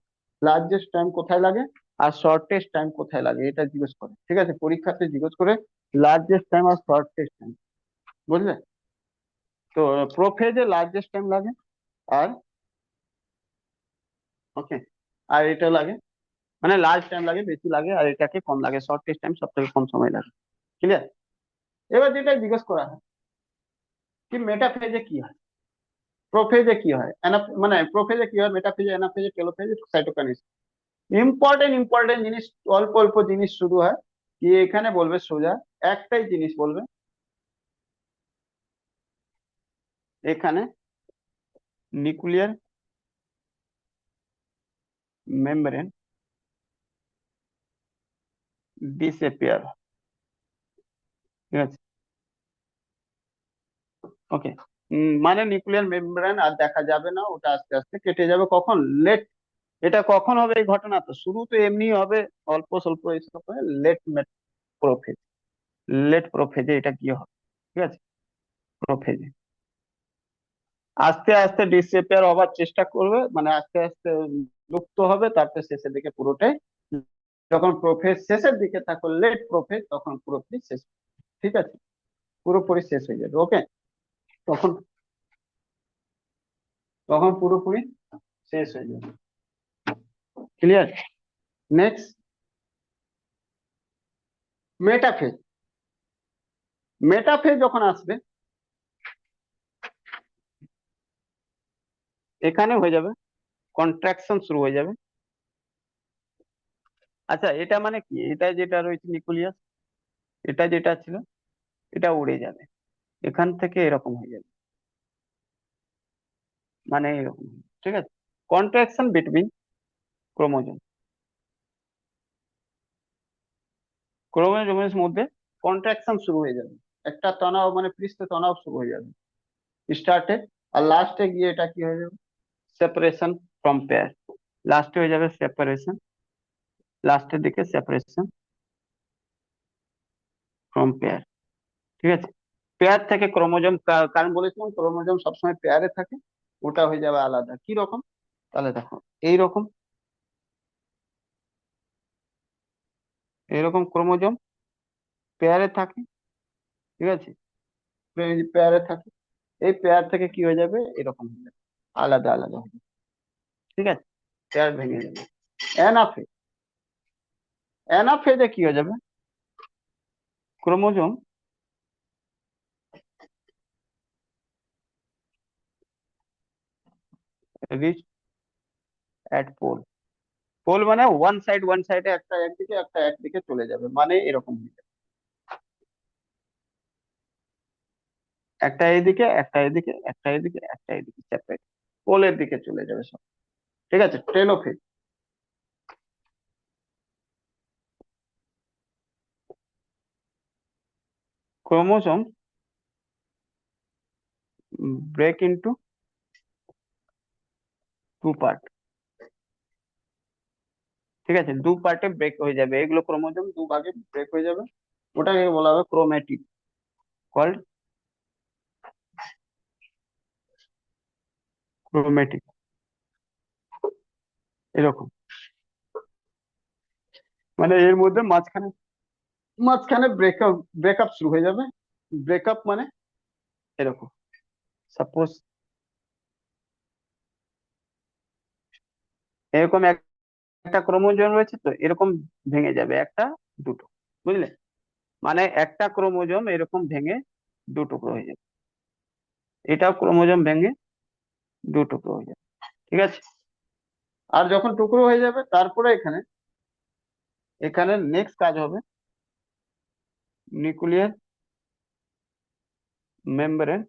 লার্জেস্ট টাইম কোথায় লাগে আর শর্টেস্ট টাইম কোথায় লাগে, এটা জিজ্ঞেস করে, ঠিক আছে? পরীক্ষাতে জিজ্ঞেস করে লার্জেস্ট টাইম আর শর্টেস্ট টাইম, বুঝলে? তো প্রোফেজে লার্জেস্ট টাইম লাগে, আর ওকে, আর এটা লাগে, মানে লার্জ টাইম লাগে, বেশি লাগে, আর এটাকে কম লাগে, শর্টেস্ট টাইম সব থেকে কম সময় লাগে, ক্লিয়ার? এবার যেটা জিজ্ঞেস করা হয় কি মেটাফেজে কি হয়, প্রোফেজে কি হয়, মানে প্রোফেজে কি হয়, মেটাফেজে, অ্যানাফেজে, টেলোফেজে, সাইটোকাইনেসিস। ইম্পর্টেন্ট ইম্পর্টেন্ট জিনিস, অল্প অল্প জিনিস শুধু হয় কি এখানে বলবে, সোজা একটাই জিনিস বলবে এখানে, নিউক্লিয়ার মেমব্রেন ডিসঅ্যাপিয়ার। ঠিক আছে, ওকে। মানে নিউক্লিয়ার মেমব্রেন আর দেখা যাবে না, ওটা আস্তে আস্তে কেটে যাবে। কখন? লেট। এটা কখন হবে এই ঘটনা? তো শুরু তো এমনি হবে, অল্প স্বল্প এইসব হয়ে লেট প্রোফেজ। লেট প্রোফেজে এটা কি হবে? ঠিক আছে, প্রোফেজে আস্তে আস্তে ডিসঅ্যাপিয়ার হবার চেষ্টা করবে, মানে আস্তে আস্তে লুপ্ত হবে, তারপর শেষের দিকে পুরোটাই, যখন প্রোফেজ শেষের দিকে থাকো লেট প্রোফেজ, তখন পুরোপুরি শেষ। ঠিক আছে, পুরোপুরি শেষ হয়ে যাবে। ওকে, তখন তখন পুরোপুরি শেষ হয়ে যাবে। ক্লিয়ার? Next, metaphase. মেটাফেজ যখন আসবে, এখানে হয়ে যাবে কন্ট্রাকশন শুরু হয়ে যাবে। আচ্ছা, এটা মানে কি? এটা যেটা রয়েছে নিউক্লিয়াস, এটা যেটা ছিল এটা উড়ে যাবে, এখান থেকে এরকম হয়ে যাবে, মানে এরকম। ঠিক আছে, কন্ট্রাকশন বিটুইন ক্রোমোজোম, ক্রোমোজোমের মধ্যে কন্ট্রাকশন শুরু হয়ে যাবে, একটা তনাব মানে পৃষ্ঠ তনাব শুরু হয়ে যাবে স্টার্টে। আর লাস্টে গিয়ে এটা কি হয়ে যাবে? Separation from pair. লাস্টে হয়ে যাবে সেপারেশন, লাস্টের দিকে সেপারেশন ফ্রম পেয়ার। ঠিক আছে, পেয়ার থেকে ক্রোমোজোম, কারণ বলেছিলাম ক্রোমোজোম সবসময় পেয়ারে থাকে, ওটা হয়ে যাবে আলাদা। কি রকম? তাহলে দেখো, এইরকম, এইরকম ক্রোমোজোম পেয়ারে থাকে। ঠিক আছে, পেয়ারে থাকে, এই পেয়ার থেকে কি হয়ে যাবে? এরকম হয়ে যাবে, আলাদা আলাদা হয়ে যাবে। ঠিক আছে, পেয়ার ভেঙে যাবে। অ্যানাফেজ, অ্যানাফেজে কি হয়ে যাবে? Chromosome reach at pole. Pole মানে ওয়ান সাইডে, একটা একদিকে একটা একদিকে চলে যাবে, মানে এরকম হয়ে যাবে, একটা এইদিকে একটা এদিকে একটা এদিকে একটা এদিকে সেপারেট, পোলের দিকে চলে যাবে সব। ঠিক আছে, telophase, chromosome break into two part. ঠিক আছে, দু পার্টে ব্রেক হয়ে যাবে, এগুলো ক্রোমোজোম দু ভাগে ব্রেক হয়ে যাবে, ওটাকে বলা হবে ক্রোম্যাটিড, কল্ড ক্রোম্যাটিড। এরকম, মানে এর মধ্যে মাঝখানে মাঝখানে ব্রেকআপ, ব্রেকআপ শুরু হয়ে যাবে। ব্রেকআপ মানে এরকম, সাপোজ এরকম একটা ক্রোমোজোম রয়েছে, তো এরকম ভেঙে যাবে একটা, দুটো, বুঝলে? মানে একটা ক্রোমোজোম এরকম ভেঙে দু টুকরো হয়ে যাবে, এটাও ক্রোমোজোম ভেঙে দু টুকরো হয়ে যাবে। ঠিক আছে, আর যখন টুকরো হয়ে যাবে, তারপরে এখানে এখানে নেক্সট কাজ হবে নিউক্লিয়ার মেমব্রেন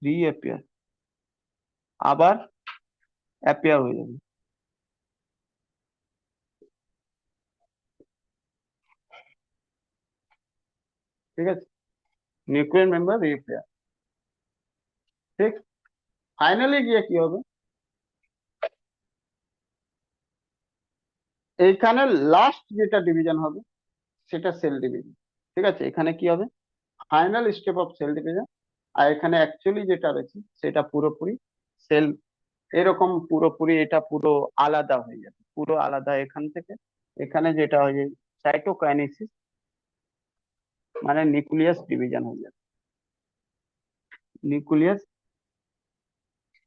রিঅ্যাপিয়ার, আবার অ্যাপিয়ার হয়ে যাবে। ঠিক আছে, নিউক্লিয়ার মেম্বার রিঅ্যাপিয়ার। ঠিক, ফাইনালি গিয়ে কি হবে? এইখানে লাস্ট যেটা ডিভিশন হবে সেটা সেল ডিভিশন। ঠিক আছে, এখানে কি হবে? Final step of cell division. আর এখানে অ্যাকচুয়ালি যেটা রয়েছে সেটা পুরোপুরি সেল, এরকম পুরোপুরি এটা পুরো আলাদা হয়ে যাবে, পুরো আলাদা এখান থেকে। এখানে যেটা হয়ে যায় সাইটোকাইনেসিস, মানে নিউক্লিয়াস ডিভিশন হয়ে যাবে, নিউক্লিয়াস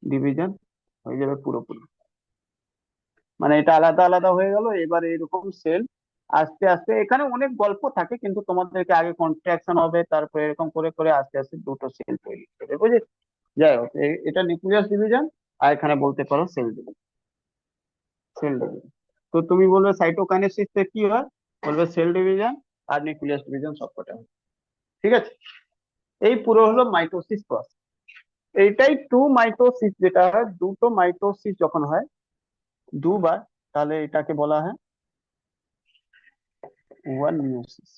ডিভিশন হয়ে যাবে পুরোপুরি, মানে এটা আলাদা আলাদা হয়ে গেল। এবার এরকম সেল আস্তে আস্তে এখানে অনেক গল্প থাকে, কিন্তু তোমাদেরকে আগে কন্ট্রাকশন হবে, তারপরে এরকম করে করে আস্তে আস্তে দুটো সেল তৈরি হবে, বুঝেছো? যাই হোক, এটা নিউক্লিয়াস ডিভিশন, আর এখানে বলতে পারো সেল ডিভিশন। সেল ডিভিশন, তো তুমি বলবে সাইটোকাইনেসিস কি হয়, বলবে সেল ডিভিশন আর নিউক্লিয়াস ডিভিশন সবকটা হয়। ঠিক আছে, এই পুরো হলো মাইটোসিস প্রসেস। এইটাই টু মাইটোসিস, যেটা হয় দুটো মাইটোসিস যখন হয় দুবার, তাহলে এটাকে বলা হয় ওয়ান মিয়োসিস।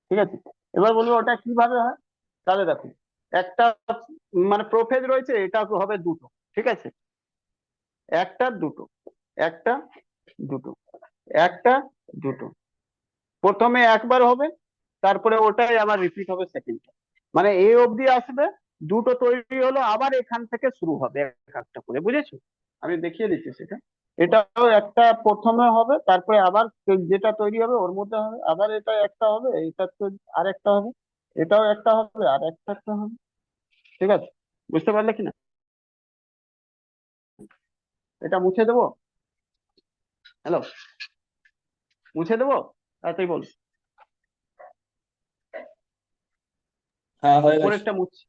ঠিক আছে, এবার বলবো ওটা কিভাবে হয়। তাহলে দেখো, একটা মানে প্রোফেজ রয়েছে, এটা হবে দুটো। ঠিক আছে, একটা দুটো, একটা দুটো, একটা দুটো, প্রথমে একবার হবে, তারপরে ওটাই আবার রিপিট হবে সেকেন্ড। মানে এ অবধি আসবে, দুটো তৈরি হলো, আবার এখান থেকে শুরু হবে এক একটা করে, বুঝেছো? আমি দেখিয়ে দিচ্ছি সেটা। এটাও একটা প্রথমে হবে, তারপরে আবার যেটা তৈরি হবে ওর মধ্যে হবে, আবার এটা একটা হবে, এইটা তো আর একটা হবে, এটাও একটা হবে, আর একটা হবে। ঠিক আছে, বুঝতে পারলে কিনা? এটা মুছে দেবো? হ্যালো, মুছে দেবো? তাড়াতাড়ি বল। হ্যাঁ, হয়ে গেছে। উপরেরটা মুছে।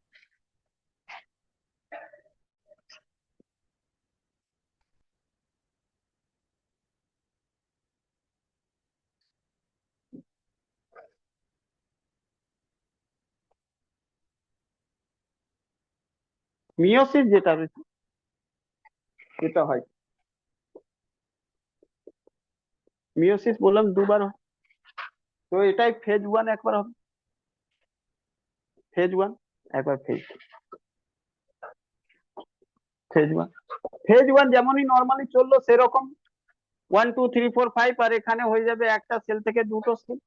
মিয়োসিস যেটা রয়েছে, যেটা হয় মিয়োসিস বললাম দুবার হয়, তো এটাই ফেজ ওয়ান একবার হবে, ফেজ ওয়ান একবার, ফেজ ওয়ান, ফেজ ওয়ান যেমনই নর্মালি চললো সেরকম 1 2 3 4 5, আর এখানে হয়ে যাবে একটা সেল থেকে দুটো সেল।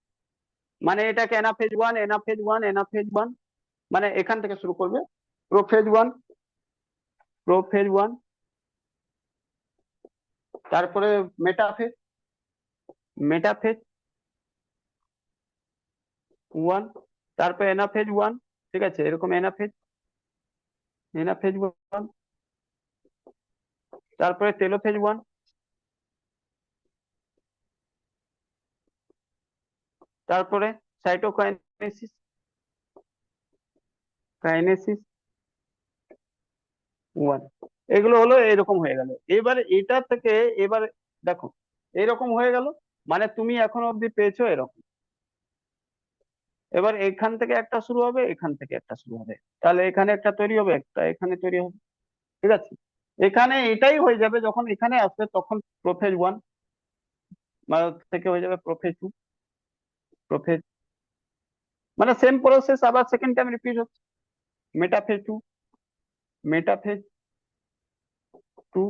মানে এটাকে anaphase one, anaphase one, anaphase one, মানে এখান থেকে শুরু করবে প্রোফেজ ওয়ান, প্রোফেজ ওয়ান, তারপরে মেটাফেজ, মেটাফেজ ওয়ান, তারপরে এনাফেজ ওয়ান। ঠিক আছে, এরকম এনাফেজ, এনাফেজ ওয়ান, তারপরে টেলোফেজ ওয়ান, তারপরে সাইটোকাইনেসিস, কাইনেসিস ওয়ান। এগুলো হলো এরকম হয়ে গেল। এবার এটা থেকে, এবার দেখো এরকম হয়ে গেল, মানে তুমি এখন অব্দি পেয়েছো এরকম। এবার এখান থেকে একটা শুরু হবে, এখান থেকে একটা শুরু হবে, তাহলে এখানে একটা তৈরি হবে, একটা এখানে তৈরি হবে। ঠিক আছে, এখানে এটাই হয়ে যাবে, যখন এখানে আসবে তখন প্রোফেজ ওয়ান থেকে হয়ে যাবে প্রোফেজ টু, প্রোফেজ, মানে সেম প্রসেস আবার সেকেন্ড টাইম রিপিট হচ্ছে। Metaphase two, metaphase two,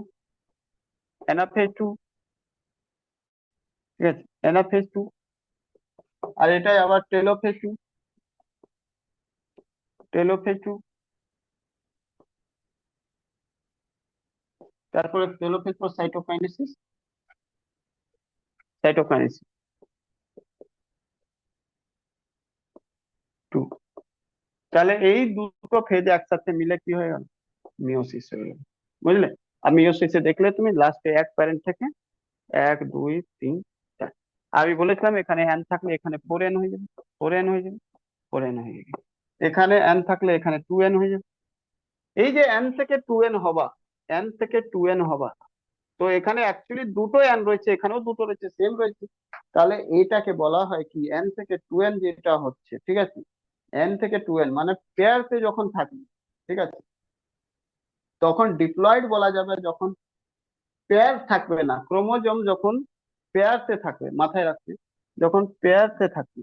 anaphase two. ঠিক আছে, অ্যানাফেজ টু, আর এটাই আবার টেলোফেজ টু, টেলোফেজ টু, তারপরে telophase for cytokinesis, cytokinesis two. তাহলে এই দুটো ফেজ একসাথে মিলে কি হয়ে গেল, মিওসিস হয়ে গেল। বুঝলে? আর মিওসিসে দেখলে তুমি লাস্টে এক প্যারেন্ট থেকে 1 2 3 4, আমি বলেছিলাম এখানে এন থাকলে এখানে 4n হয়ে যাবে, 4n হয়ে যাবে, 4n হয়ে যাবে, এখানে এন থাকলে এখানে 2n হয়ে যাবে। এই যে এন থেকে 2n হবা, এন থেকে 2n হবা, তো এখানে অ্যাকচুয়ালি দুটো এন রয়েছে, এখানেও দুটো রয়েছে, সেম রয়েছে। তাহলে এটাকে বলা হয় কি, এন থেকে 2n যেটা হচ্ছে, ঠিক আছে, এন থেকে 2n মানে পেয়ারতে যখন থাকবে, ঠিক আছে, তখন ডিপ্লয়েড বলা যাবে যখন পেয়ার থাকবে না, ক্রোমোজোম যখন পেয়ারতে থাকবে, মাথায় রাখবে, যখন পেয়ারতে থাকবে,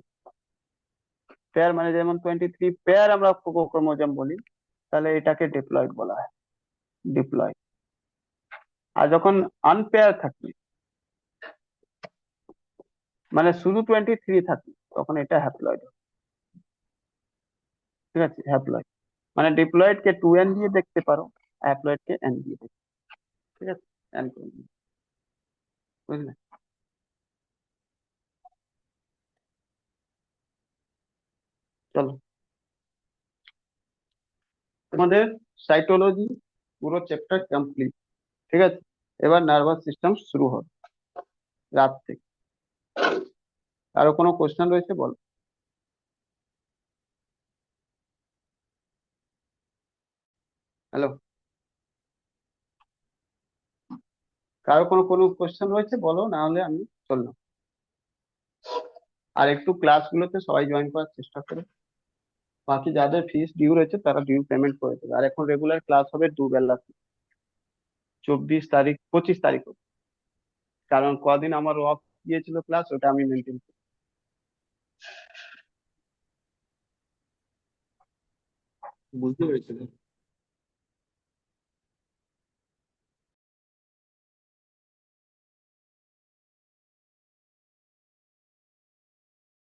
পেয়ার মানে যেমন 23 পেয়ার আমরা ক্রোমোজোম বলি, তাহলে এটাকে ডিপ্লয়েড বলা হয়, ডিপ্লয়েড। আর যখন আনপেয়ার থাকবে, মানে শুধু 23 থাকবে, তখন এটা হ্যাপ্লয়েড। ঠিক আছে, হ্যাপ্লয়েড, মানে ডিপ্লয়েড কে 2n দিয়ে দেখতে পারো, হ্যাপ্লয়েড কে n দিয়ে দেখতে। ঠিক আছে, n করে দিই, বুঝলে? চলো, তোমাদের সাইটোলজি পুরো চ্যাপ্টার কমপ্লিট। ঠিক আছে, এবার নার্ভাস সিস্টেম শুরু হবে রাত থেকে। আরো কোনো কোশ্চেন রয়েছে বল। হ্যালো, কারো কোনো কোনো কোশ্চেন রয়েছে বলো, না হলে আমি চললাম। আর একটু ক্লাসগুলোতে সবাই জয়েন করার চেষ্টা করো। বাকি যাদের ফিস ডিউ রয়েছে তারা ডিউ পেমেন্ট করে দেবে। আর এখন রেগুলার ক্লাস হবে দুবেলা, 24 তারিখ 25 তারিখ, কারণ কদিন আমার অফ গিয়েছিল ক্লাস, ওটা আমি মেনটেন। বুঝতে পেরেছি।